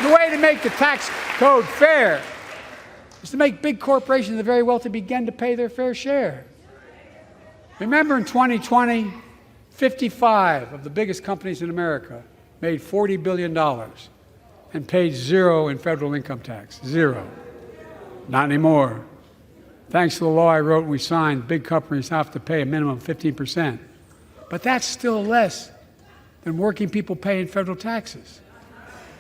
The way to make the tax code fair is to make big corporations and the very wealthy begin to pay their fair share. Remember in 2020, 55 of the biggest companies in America made $40 billion and paid zero in federal income tax. Zero. Not anymore. Thanks to the law I wrote and we signed, big companies have to pay a minimum of 15%. But that's still less than working people pay in federal taxes.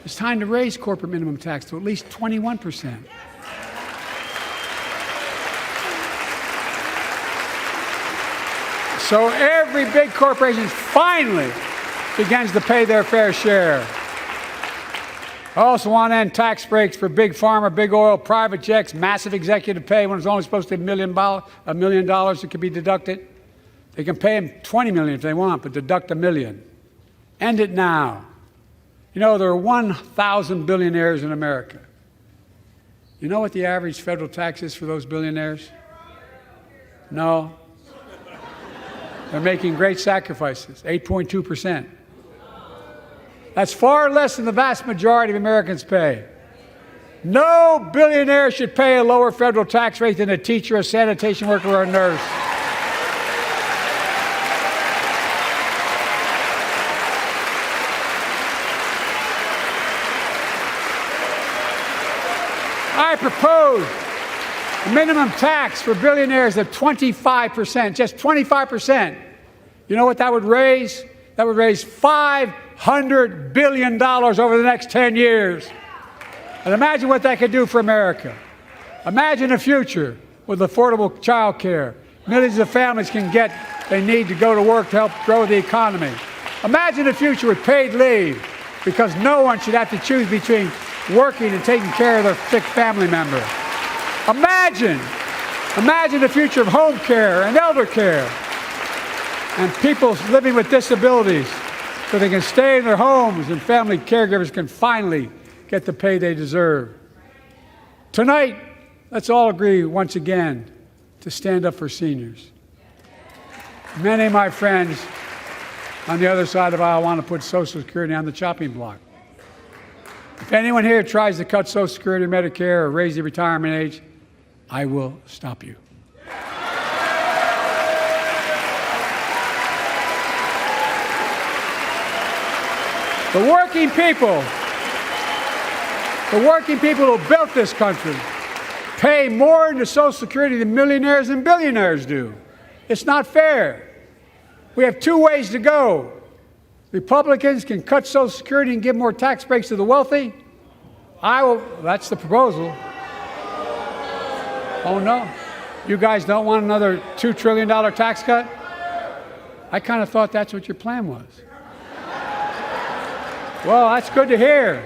It's time to raise corporate minimum tax to at least 21%. So every big corporation finally begins to pay their fair share. I also want to end tax breaks for big pharma, big oil, private jets, massive executive pay when it's only supposed to be $1 million that can be deducted. They can pay them $20 million if they want, but deduct $1 million. End it now. You know, there are 1,000 billionaires in America. You know what the average federal tax is for those billionaires? No. They're making great sacrifices, 8.2%. That's far less than the vast majority of Americans pay. No billionaire should pay a lower federal tax rate than a teacher, a sanitation worker, or a nurse. I propose a minimum tax for billionaires of 25%, just 25%. You know what that would raise? That would raise $500 billion over the next 10 years. And imagine what that could do for America. Imagine a future with affordable child care. Millions of families can get what they need to go to work to help grow the economy. Imagine a future with paid leave, because no one should have to choose between working and taking care of their sick family member. Imagine the future of home care and elder care, and people living with disabilities so they can stay in their homes and family caregivers can finally get the pay they deserve. Tonight, let's all agree once again to stand up for seniors. Many of my friends on the other side of the aisle want to put Social Security on the chopping block. If anyone here tries to cut Social Security or Medicare or raise the retirement age, I will stop you. The working people who built this country pay more into Social Security than millionaires and billionaires do. It's not fair. We have two ways to go. Republicans can cut Social Security and give more tax breaks to the wealthy. That's the proposal. Oh no, you guys don't want another $2 trillion tax cut? I kind of thought that's what your plan was. Well, that's good to hear.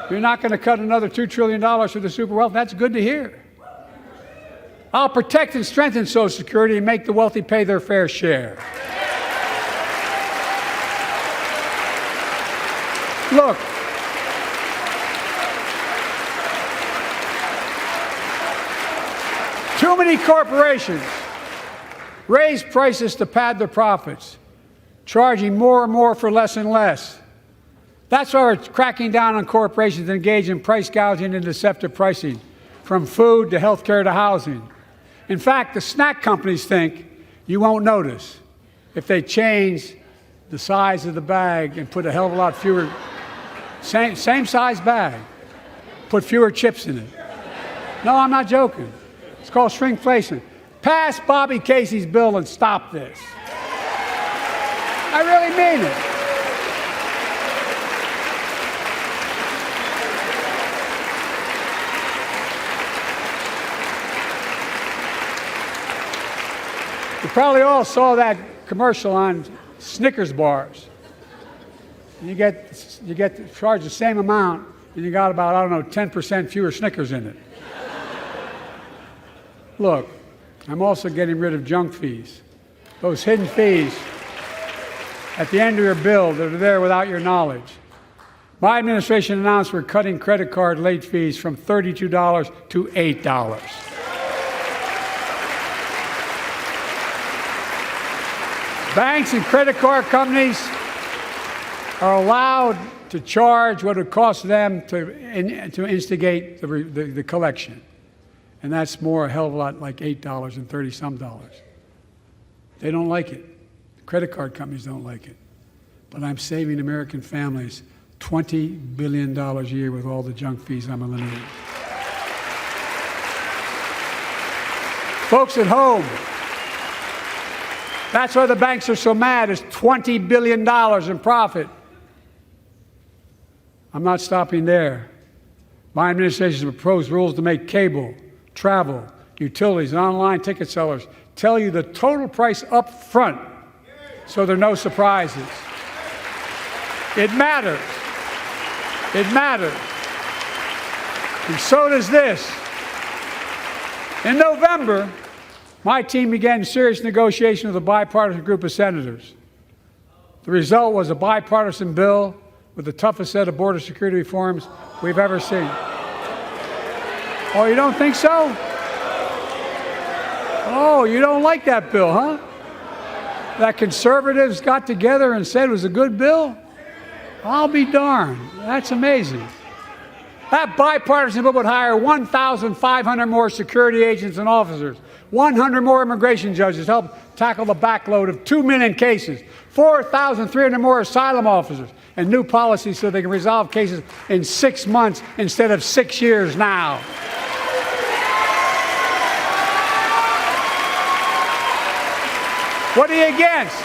You're not going to cut another $2 trillion for the super wealthy. That's good to hear. I'll protect and strengthen Social Security and make the wealthy pay their fair share. Look, too many corporations raise prices to pad their profits, charging more and more for less and less. That's why we're cracking down on corporations that engage in price gouging and deceptive pricing, from food to health care to housing. In fact, the snack companies think you won't notice if they change the size of the bag and put a hell of a lot fewer, same size bag, put fewer chips in it. No, I'm not joking. It's called shrinkflation. Pass Bobby Casey's bill and stop this. I really mean it. You probably all saw that commercial on Snickers bars. You get charged the same amount, and you got about, I don't know, 10% fewer Snickers in it. Look, I'm also getting rid of junk fees. Those hidden fees at the end of your bill that are there without your knowledge. My administration announced we're cutting credit card late fees from $32 to $8. Banks and credit card companies are allowed to charge what it costs them to instigate the collection. And that's more, a hell of a lot, like $8 and 30-some dollars. They don't like it. Credit card companies don't like it. But I'm saving American families $20 billion a year with all the junk fees I'm eliminating. Folks at home, that's why the banks are so mad. It's $20 billion in profit. I'm not stopping there. My administration has proposed rules to make cable, travel, utilities, and online ticket sellers tell you the total price up front so there are no surprises. It matters. It matters. And so does this. In November, my team began serious negotiation with a bipartisan group of senators. The result was a bipartisan bill with the toughest set of border security reforms we've ever seen. Oh, you don't think so? Oh, you don't like that bill, huh? That conservatives got together and said it was a good bill? I'll be darned. That's amazing. That bipartisan bill would hire 1,500 more security agents and officers, 100 more immigration judges to help tackle the backload of 2 million cases, 4,300 more asylum officers, and new policies so they can resolve cases in 6 months instead of 6 years now. What are you against?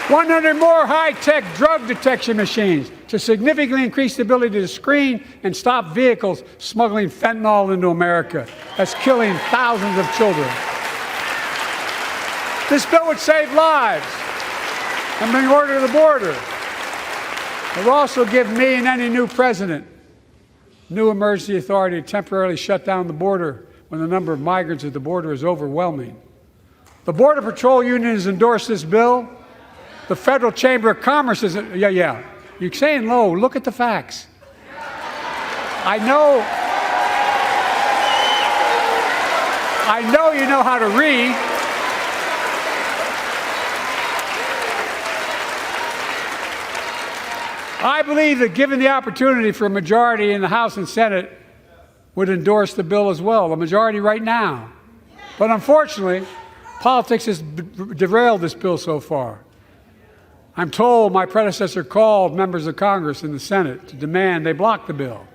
100 more high-tech drug detection machines to significantly increase the ability to screen and stop vehicles smuggling fentanyl into America. That's killing thousands of children. This bill would save lives and bring order to the border. It will also give me and any new president new emergency authority to temporarily shut down the border when the number of migrants at the border is overwhelming. The Border Patrol Union has endorsed this bill. The Federal Chamber of Commerce is, yeah. You're saying low. Look at the facts. I know you know how to read. I believe that given the opportunity for a majority in the House and Senate would endorse the bill as well, a majority right now. But unfortunately, politics has derailed this bill so far. I'm told my predecessor called members of Congress in the Senate to demand they block the bill.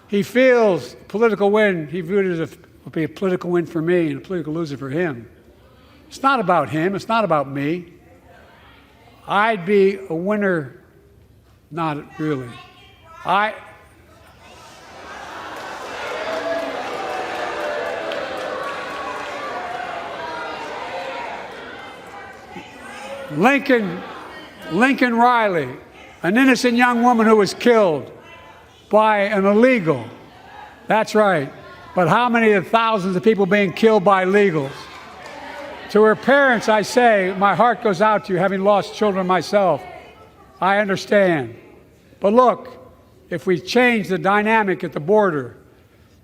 He feels political win, he viewed it as would be a political win for me and a political loser for him. It's not about him, it's not about me. I'd be a winner, not really. Lincoln Riley, an innocent young woman who was killed by an illegal. That's right. But how many of the thousands of people being killed by illegals? To her parents, I say, my heart goes out to you, having lost children myself. I understand. But look, if we change the dynamic at the border,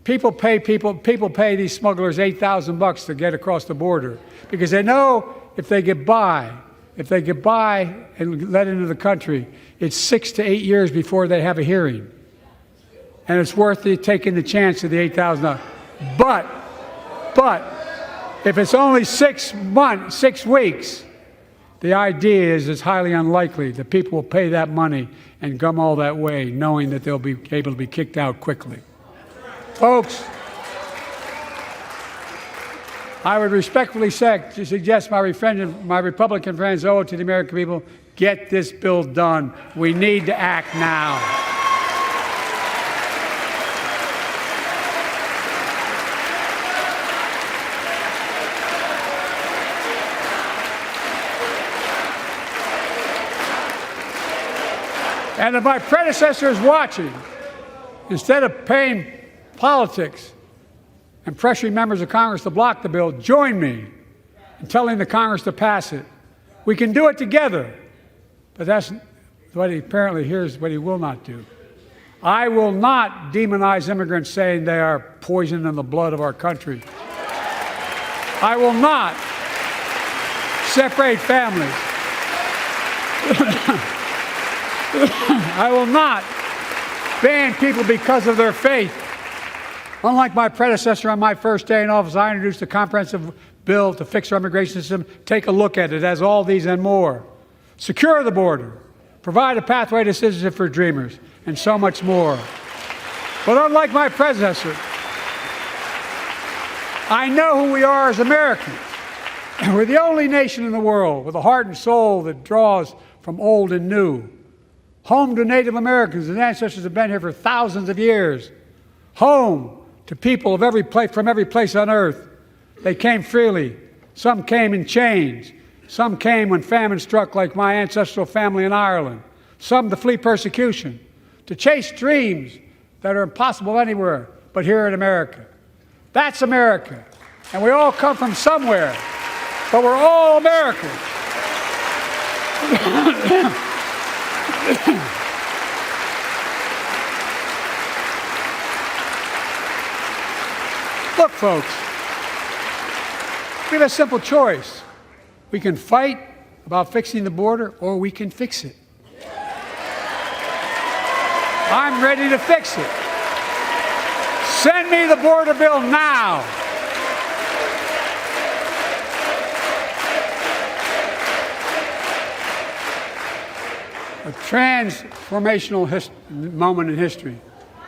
people pay these smugglers $8,000 to get across the border because they know if they get by and let into the country, it's 6 to 8 years before they have a hearing. And it's worth it taking the chance of the $8,000. But if it's only 6 weeks, the idea is it's highly unlikely that people will pay that money and come all that way knowing that they'll be able to be kicked out quickly. Folks, I would respectfully suggest my Republican friends owe it to the American people, get this bill done. We need to act now. And if my predecessor is watching, instead of paying politics and pressuring members of Congress to block the bill, join me in telling the Congress to pass it. We can do it together, but that's what he apparently here's what he will not do. I will not demonize immigrants saying they are poison in the blood of our country. I will not separate families. I will not ban people because of their faith. Unlike my predecessor on my first day in office, I introduced a comprehensive bill to fix our immigration system. Take a look at it. It has all these and more. Secure the border. Provide a pathway to citizenship for dreamers, and so much more. But unlike my predecessor, I know who we are as Americans. We're the only nation in the world with a heart and soul that draws from old and new. Home to Native Americans, whose ancestors have been here for thousands of years. Home to people of from every place on earth. They came freely. Some came in chains. Some came when famine struck, like my ancestral family in Ireland. Some to flee persecution, to chase dreams that are impossible anywhere but here in America. That's America. And we all come from somewhere, but we're all Americans. Look, folks, we have a simple choice. We can fight about fixing the border, or we can fix it. I'm ready to fix it. Send me the border bill now. A transformational moment in history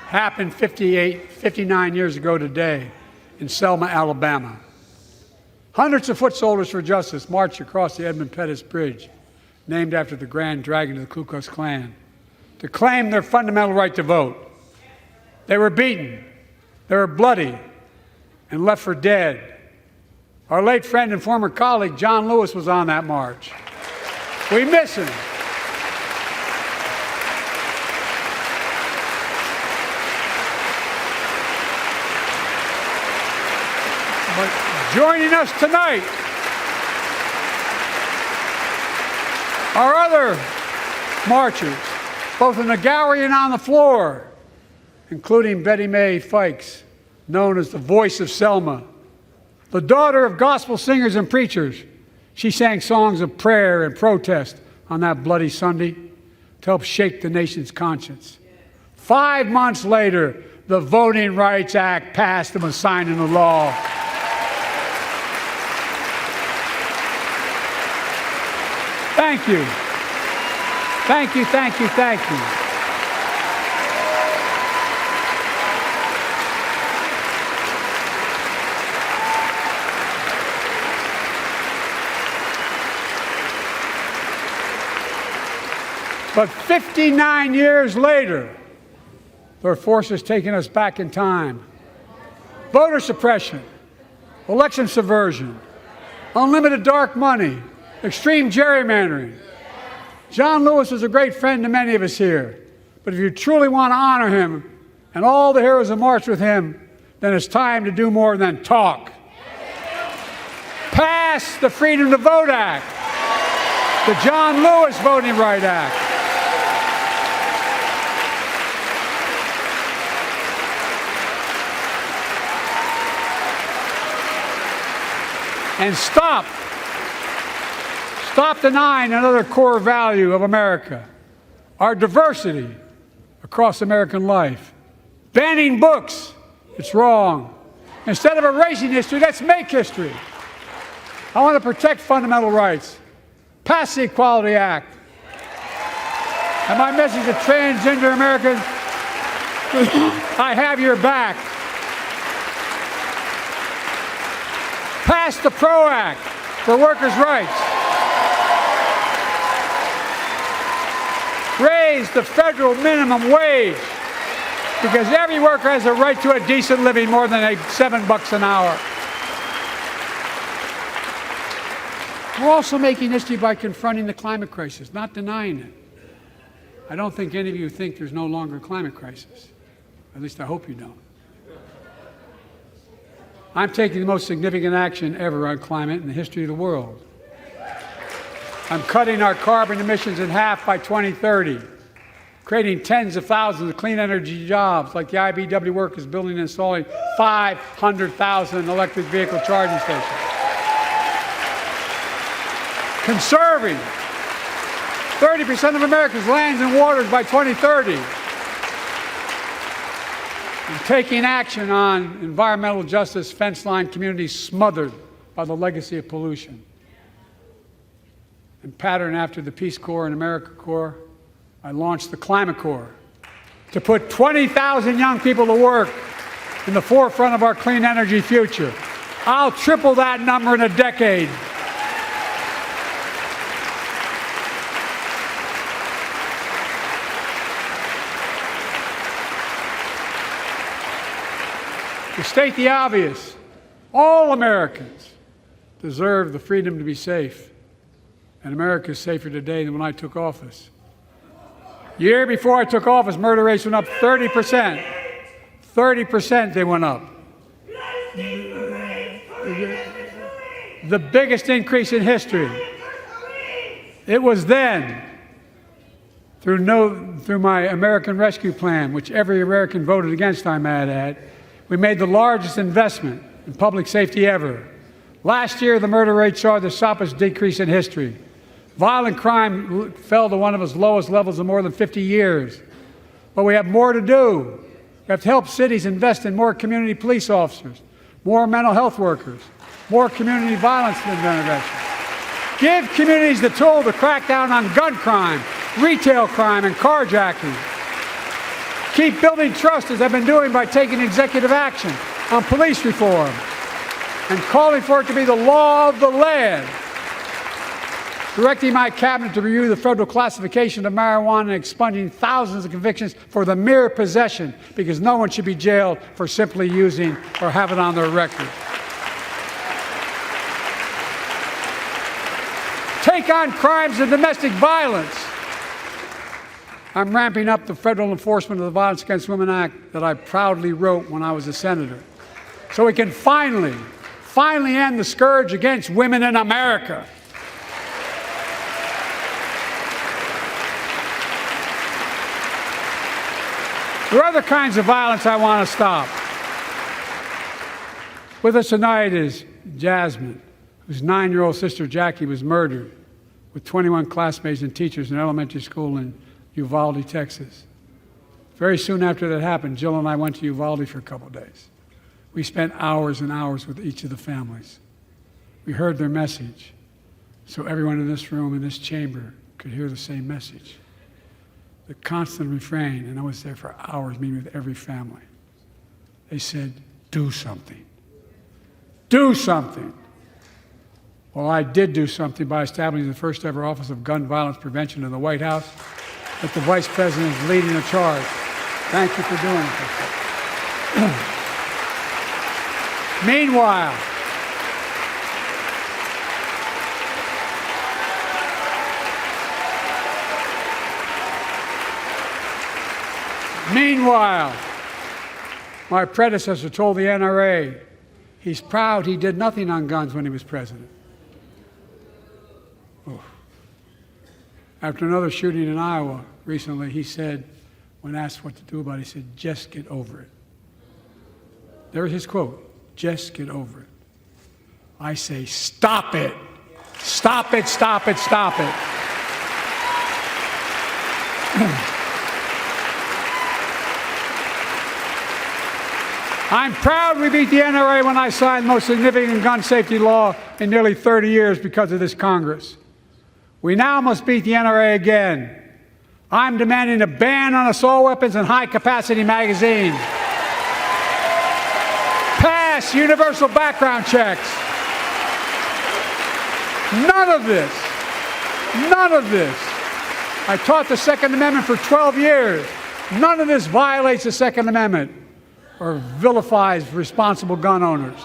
happened 59 years ago today in Selma, Alabama. Hundreds of foot soldiers for justice marched across the Edmund Pettus Bridge, named after the Grand Dragon of the Ku Klux Klan, to claim their fundamental right to vote. They were beaten, they were bloody, and left for dead. Our late friend and former colleague, John Lewis, was on that march. We miss him. But joining us tonight are other marchers, both in the gallery and on the floor, including Betty Mae Fikes, known as the voice of Selma. The daughter of gospel singers and preachers, she sang songs of prayer and protest on that bloody Sunday to help shake the nation's conscience. 5 months later, the Voting Rights Act passed and was signed into law. Thank you. Thank you, thank you, thank you. But 59 years later, there are forces taking us back in time. Voter suppression, election subversion, unlimited dark money, extreme gerrymandering. John Lewis is a great friend to many of us here, but if you truly want to honor him and all the heroes who marched with him, then it's time to do more than talk. Pass the Freedom to Vote Act, the John Lewis Voting Rights Act. And stop denying another core value of America, our diversity across American life. Banning books, it's wrong. Instead of erasing history, let's make history. I want to protect fundamental rights. Pass the Equality Act. And my message to transgender Americans, I have your back. Pass the PRO Act for workers' rights. Raise the federal minimum wage, because every worker has a right to a decent living more than $7 an hour. We're also making history by confronting the climate crisis, not denying it. I don't think any of you think there's no longer a climate crisis. At least I hope you don't. I'm taking the most significant action ever on climate in the history of the world. I'm cutting our carbon emissions in half by 2030, creating tens of thousands of clean energy jobs, like the IBEW workers building and installing 500,000 electric vehicle charging stations. Conserving 30% of America's lands and waters by 2030. And taking action on environmental justice, fence-line communities smothered by the legacy of pollution. And patterned after the Peace Corps and AmeriCorps, I launched the Climate Corps to put 20,000 young people to work in the forefront of our clean energy future. I'll triple that number in a decade. To state the obvious, all Americans deserve the freedom to be safe. And America is safer today than when I took office. Year before I took office, murder rates went up 30%. 30% they went up. The biggest increase in history. It was then, through my American Rescue Plan, which every American voted against, I'm mad at, we made the largest investment in public safety ever. Last year, the murder rate saw the sharpest decrease in history. Violent crime fell to one of its lowest levels in more than 50 years. But we have more to do. We have to help cities invest in more community police officers, more mental health workers, more community violence intervention. Give communities the tool to crack down on gun crime, retail crime, and carjacking. Keep building trust, as I've been doing by taking executive action on police reform and calling for it to be the law of the land. Directing my cabinet to review the federal classification of marijuana and expunging thousands of convictions for the mere possession, because no one should be jailed for simply using or have it on their record. Take on crimes of domestic violence. I'm ramping up the Federal Enforcement of the Violence Against Women Act that I proudly wrote when I was a senator, so we can finally end the scourge against women in America. There are other kinds of violence I want to stop. With us tonight is Jasmine, whose 9-year-old sister Jackie was murdered with 21 classmates and teachers in elementary school in Uvalde, Texas. Very soon after that happened, Jill and I went to Uvalde for a couple of days. We spent hours and hours with each of the families. We heard their message, so everyone in this room, in this chamber, could hear the same message. The constant refrain, and I was there for hours meeting with every family. They said, do something. Do something. Well, I did do something by establishing the first ever Office of Gun Violence Prevention in the White House, that the Vice President is leading the charge. Thank you for doing it. Meanwhile, my predecessor told the NRA he's proud he did nothing on guns when he was president. Oh. After another shooting in Iowa recently, he said, when asked what to do about it, he said, just get over it. There's his quote, just get over it. I say, stop it. Stop it, stop it, stop it. I'm proud we beat the NRA when I signed the most significant gun safety law in nearly 30 years because of this Congress. We now must beat the NRA again. I'm demanding a ban on assault weapons and high-capacity magazines. Pass universal background checks. None of this. None of this. I taught the Second Amendment for 12 years. None of this violates the Second Amendment or vilifies responsible gun owners.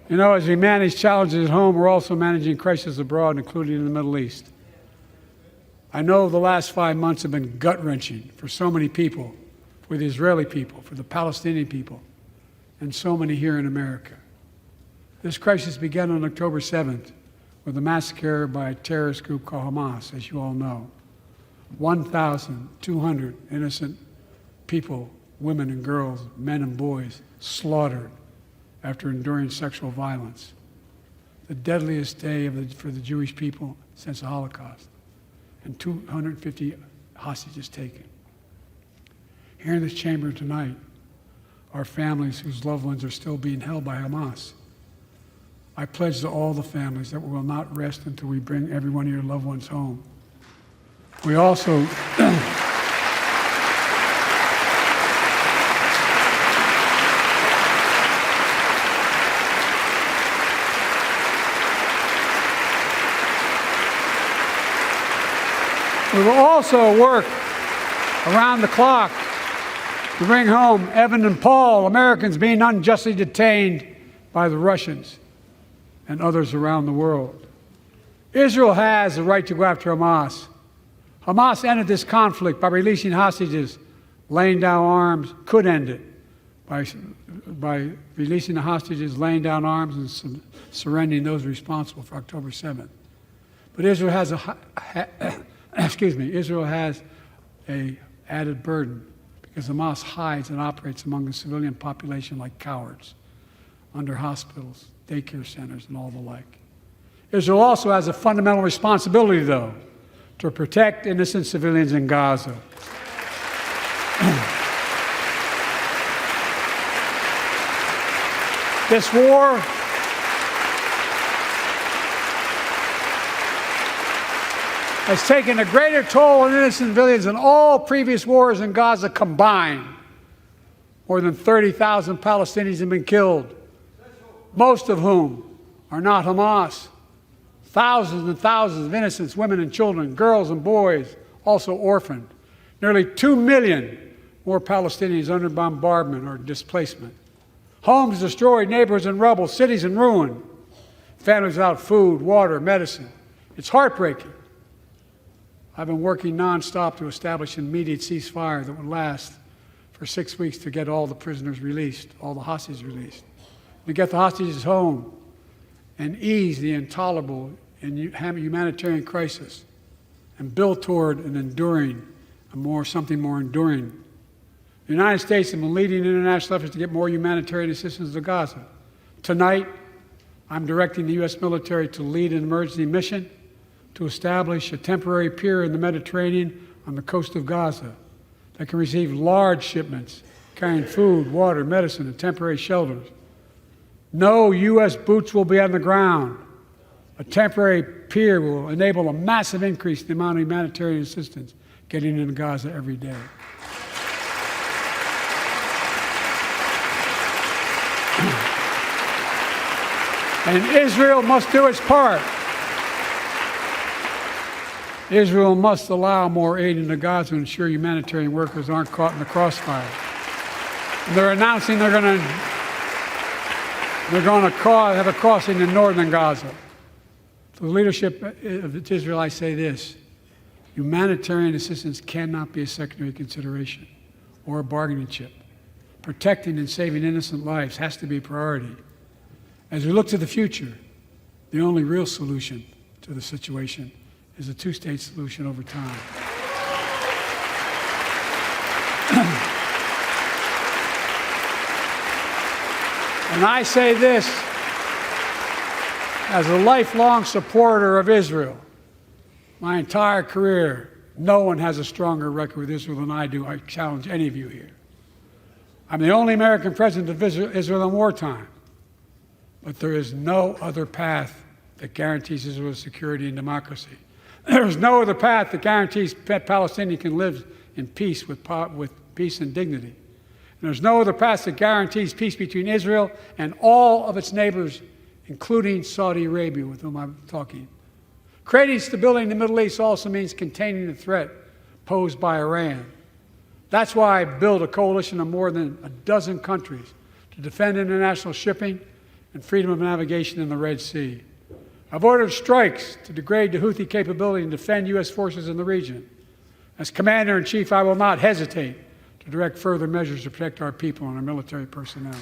You know, as we manage challenges at home, we're also managing crises abroad, including in the Middle East. I know the last 5 months have been gut-wrenching for so many people, for the Israeli people, for the Palestinian people, and so many here in America. This crisis began on October 7th with a massacre by a terrorist group called Hamas, as you all know. 1,200 innocent people, women and girls, men and boys, slaughtered after enduring sexual violence. The deadliest day for the Jewish people since the Holocaust. And 250 hostages taken. Here in this chamber tonight are families whose loved ones are still being held by Hamas. I pledge to all the families that we will not rest until we bring every one of your loved ones home. We also we will also work around the clock to bring home Evan and Paul, Americans being unjustly detained by the Russians and others around the world. Israel has the right to go after Hamas. Hamas ended this conflict by releasing hostages, laying down arms, could end it by releasing the hostages, laying down arms, and surrendering those responsible for October 7th. But Israel has Israel has an added burden because Hamas hides and operates among the civilian population like cowards, under hospitals, daycare centers, and all the like. Israel also has a fundamental responsibility, though, to protect innocent civilians in Gaza. This war has taken a greater toll on innocent civilians than all previous wars in Gaza combined. More than 30,000 Palestinians have been killed, most of whom are not Hamas. Thousands and thousands of innocent women and children, girls and boys, also orphaned. Nearly 2 million more Palestinians under bombardment or displacement. Homes destroyed, neighborhoods in rubble, cities in ruin. Families without food, water, medicine. It's heartbreaking. I've been working nonstop to establish an immediate ceasefire that would last for 6 weeks to get all the prisoners released, all the hostages released, to get the hostages home and ease the intolerable and humanitarian crisis and build toward an enduring, something more enduring. The United States has been leading international efforts to get more humanitarian assistance to Gaza. Tonight, I'm directing the U.S. military to lead an emergency mission to establish a temporary pier in the Mediterranean on the coast of Gaza that can receive large shipments carrying food, water, medicine, and temporary shelters. No U.S. boots will be on the ground. A temporary pier will enable a massive increase in the amount of humanitarian assistance getting into Gaza every day. And Israel must do its part. Israel must allow more aid into Gaza to ensure humanitarian workers aren't caught in the crossfire. And they're announcing they're going to have a crossing in northern Gaza. To the leadership of Israel, I say this: humanitarian assistance cannot be a secondary consideration or a bargaining chip. Protecting and saving innocent lives has to be a priority. As we look to the future, the only real solution to the situation is a two-state solution over time. And I say this as a lifelong supporter of Israel. My entire career, no one has a stronger record with Israel than I do. I challenge any of you here. I'm the only American president of Israel in wartime. But there is no other path that guarantees Israel's security and democracy. There is no other path that guarantees Palestinians can live in peace with peace and dignity. And there's no other path that guarantees peace between Israel and all of its neighbors including Saudi Arabia, with whom I'm talking. Creating stability in the Middle East also means containing the threat posed by Iran. That's why I built a coalition of more than a dozen countries to defend international shipping and freedom of navigation in the Red Sea. I've ordered strikes to degrade the Houthi capability and defend U.S. forces in the region. As Commander-in-Chief, I will not hesitate to direct further measures to protect our people and our military personnel.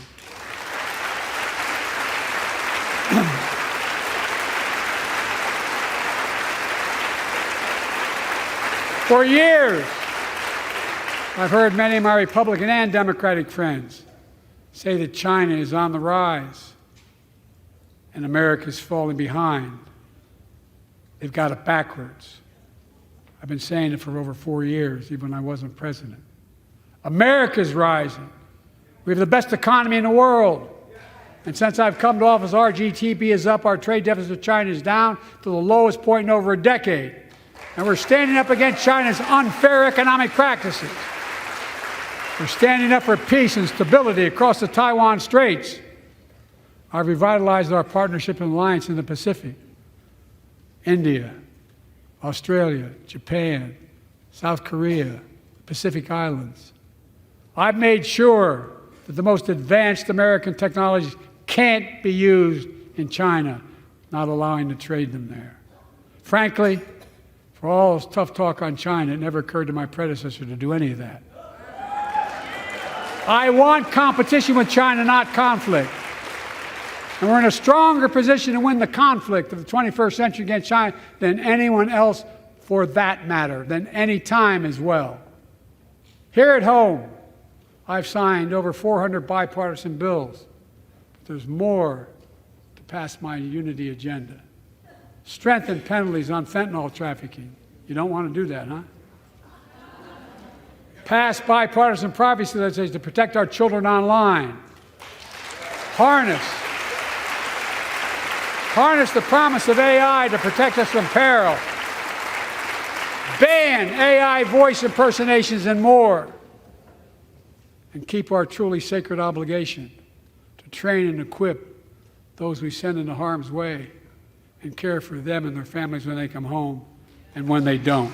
For years, I've heard many of my Republican and Democratic friends say that China is on the rise and America's falling behind. They've got it backwards. I've been saying it for over 4 years, even when I wasn't president. America's rising. We have the best economy in the world. And since I've come to office, our GDP is up, our trade deficit with China is down to the lowest point in over a decade. And we're standing up against China's unfair economic practices. We're standing up for peace and stability across the Taiwan Straits. I've revitalized our partnership and alliance in the Pacific. India, Australia, Japan, South Korea, Pacific Islands. I've made sure that the most advanced American technologies can't be used in China, not allowing to trade them there. Frankly, for all this tough talk on China, it never occurred to my predecessor to do any of that. I want competition with China, not conflict. And we're in a stronger position to win the conflict of the 21st century against China than anyone else, for that matter, than any time as well. Here at home, I've signed over 400 bipartisan bills, but there's more to pass my unity agenda. Strengthen penalties on fentanyl trafficking. You don't want to do that, huh? Pass bipartisan privacy legislation to protect our children online. Harness the promise of AI to protect us from peril. Ban AI voice impersonations and more. And keep our truly sacred obligation to train and equip those we send into harm's way and care for them and their families when they come home and when they don't.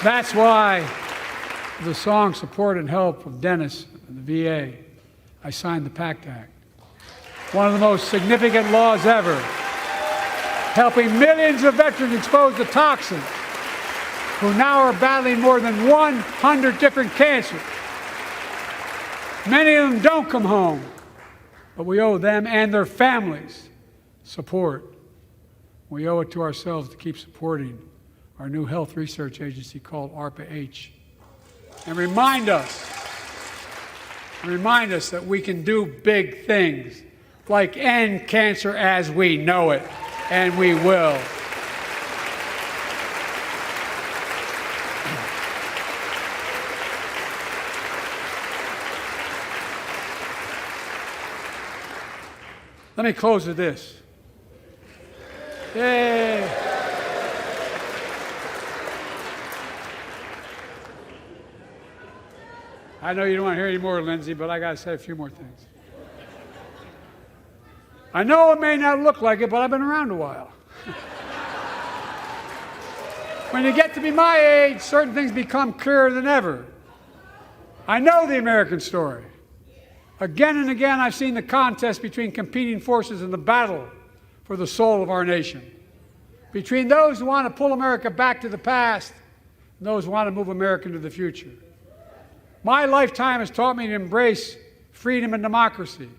That's why, with the strong support and help of Dennis and the VA, I signed the PACT Act, one of the most significant laws ever, helping millions of veterans exposed to toxins who now are battling more than 100 different cancers. Many of them don't come home, but we owe them and their families support. We owe it to ourselves to keep supporting our new health research agency called ARPA-H, and remind us that we can do big things, like end cancer as we know it, and we will. Let me close with this. Yay! I know you don't want to hear any more, Lindsay, but I got to say a few more things. I know it may not look like it, but I've been around a while. When you get to be my age, certain things become clearer than ever. I know the American story. Again and again, I've seen the contest between competing forces in the battle for the soul of our nation, between those who want to pull America back to the past and those who want to move America into the future. My lifetime has taught me to embrace freedom and democracy,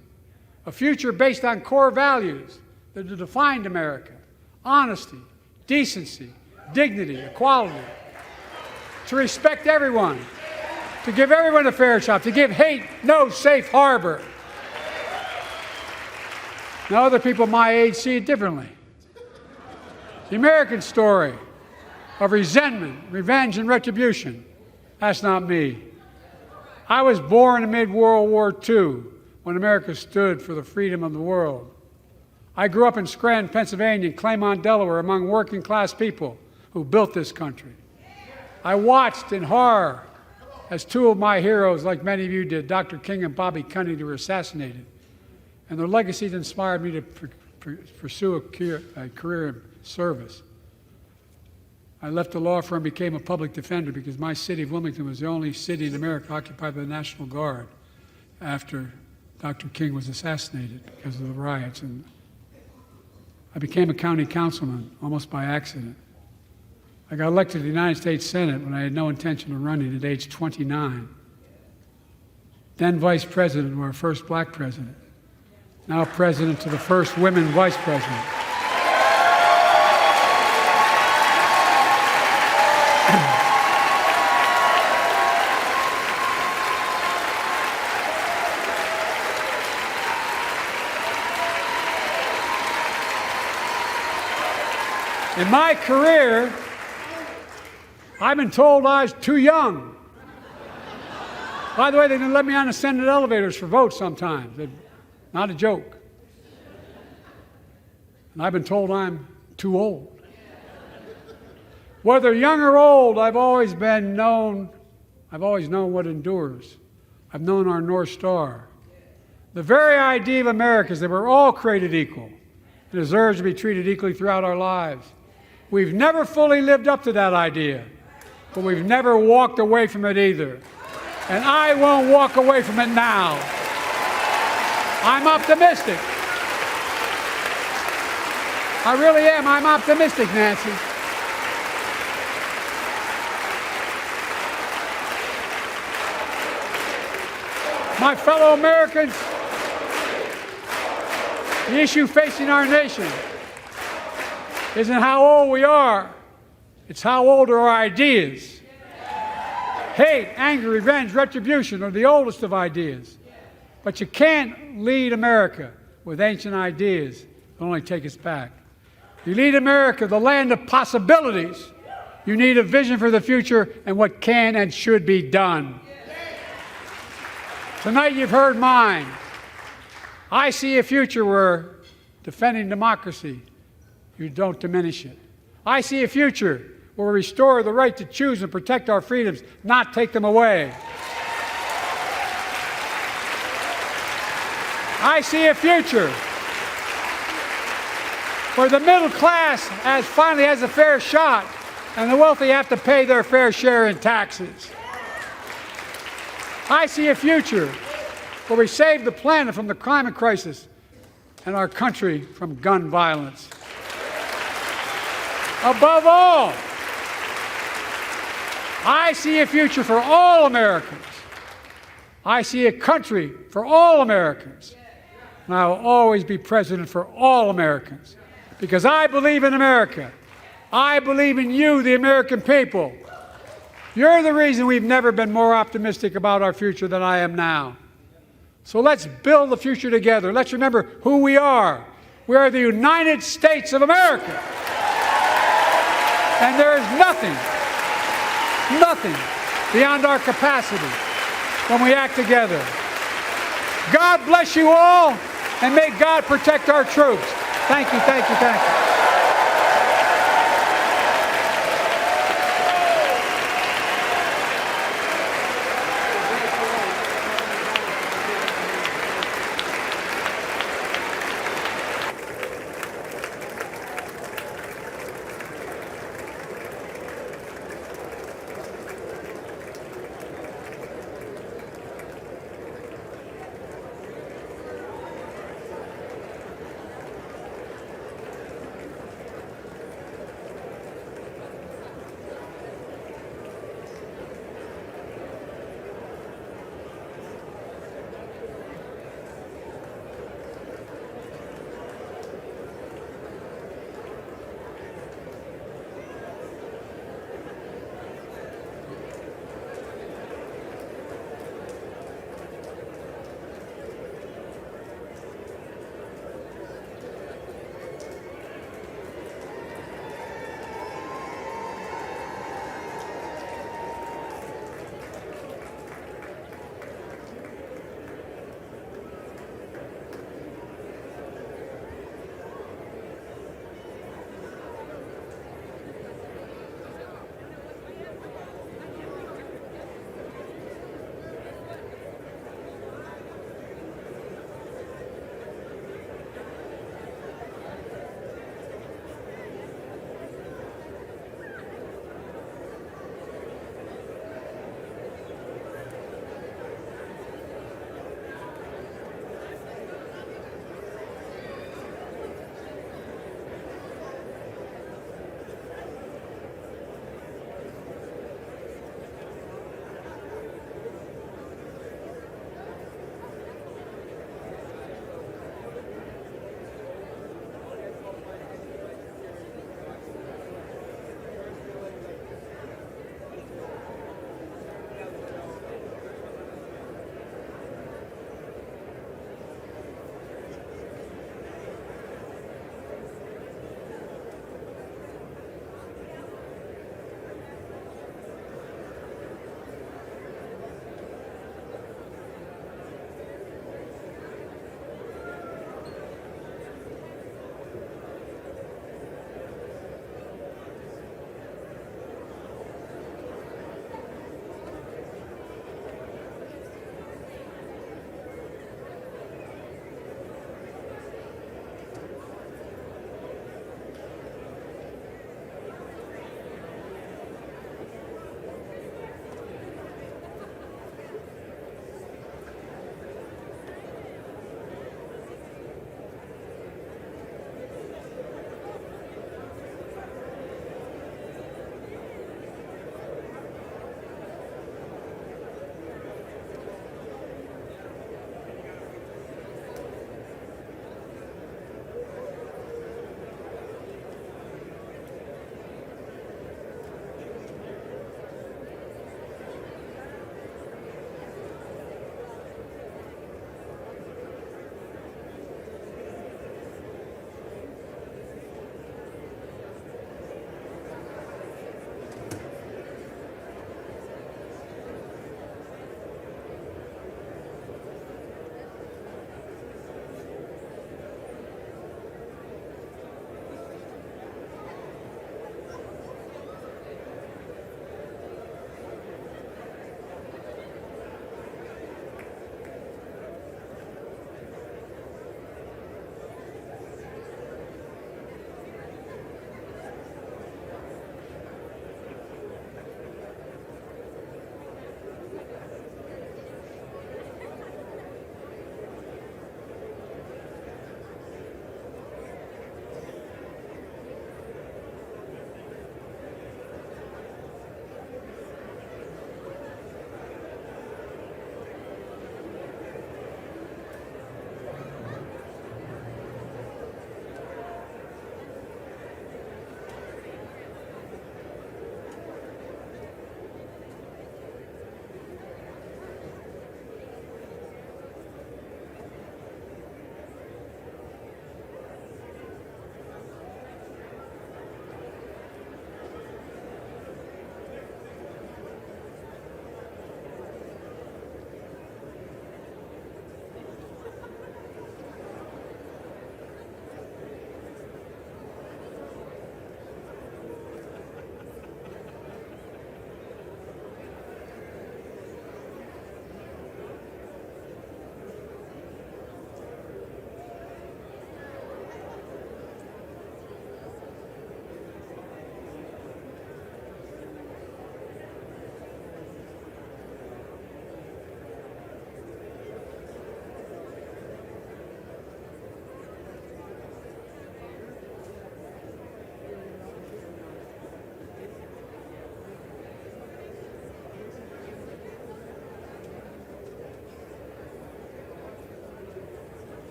a future based on core values that have defined America: honesty, decency, dignity, equality, to respect everyone, to give everyone a fair shot, to give hate no safe harbor. Now, other people my age see it differently. The American story of resentment, revenge, and retribution, that's not me. I was born amid World War II, when America stood for the freedom of the world. I grew up in Scranton, Pennsylvania, and Claymont, Delaware, among working-class people who built this country. I watched in horror as two of my heroes, like many of you did, Dr. King and Bobby Kennedy, were assassinated. And their legacies inspired me to pursue a career in service. I left the law firm and became a public defender because my city of Wilmington was the only city in America occupied by the National Guard after Dr. King was assassinated because of the riots. And I became a county councilman almost by accident. I got elected to the United States Senate when I had no intention of running at age 29. Then vice president of our first black president. Now president to the first women vice president. In my career, I've been told I was too young. By the way, they didn't let me on the Senate elevators for votes sometimes. Not a joke. And I've been told I'm too old. Whether young or old, I've always known what endures. I've known our North Star. The very idea of America is that we're all created equal and deserves to be treated equally throughout our lives. We've never fully lived up to that idea, but we've never walked away from it either. And I won't walk away from it now. I'm optimistic. I really am. I'm optimistic, Nancy. My fellow Americans, the issue facing our nation isn't how old we are, it's how old are our ideas. Hate, anger, revenge, retribution are the oldest of ideas. But you can't lead America with ancient ideas that only take us back. You lead America, the land of possibilities. You need a vision for the future and what can and should be done. Tonight you've heard mine. I see a future where defending democracy, you don't diminish it. I see a future where we restore the right to choose and protect our freedoms, not take them away. I see a future where the middle class finally has a fair shot and the wealthy have to pay their fair share in taxes. I see a future where we save the planet from the climate crisis and our country from gun violence. Above all, I see a future for all Americans. I see a country for all Americans. And I will always be president for all Americans because I believe in America. I believe in you, the American people. You're the reason we've never been more optimistic about our future than I am now. So let's build the future together. Let's remember who we are. We are the United States of America. And there is nothing beyond our capacity when we act together. God bless you all, and may God protect our troops. Thank you, thank you, thank you.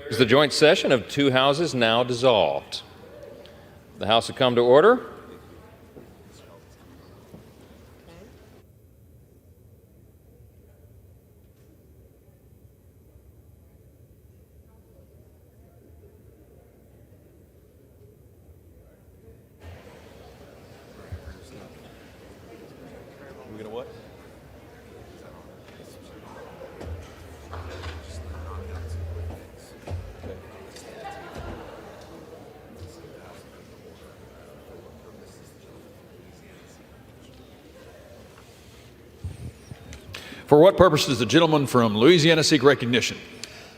Is the joint session of two houses now dissolved? The House will come to order. For what purpose does the gentleman from Louisiana seek recognition?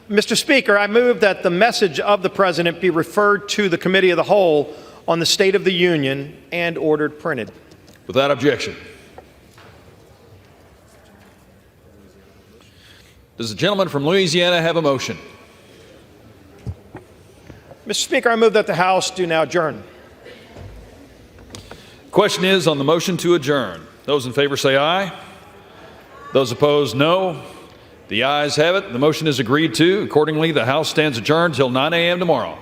Mr. Speaker, I move that the message of the President be referred to the Committee of the Whole on the State of the Union and ordered printed. Without objection. Does the gentleman from Louisiana have a motion? Mr. Speaker, I move that the House do now adjourn. The question is on the motion to adjourn. Those in favor say aye. Those opposed, no. The ayes have it. The motion is agreed to. Accordingly, the House stands adjourned till 9 a.m. tomorrow.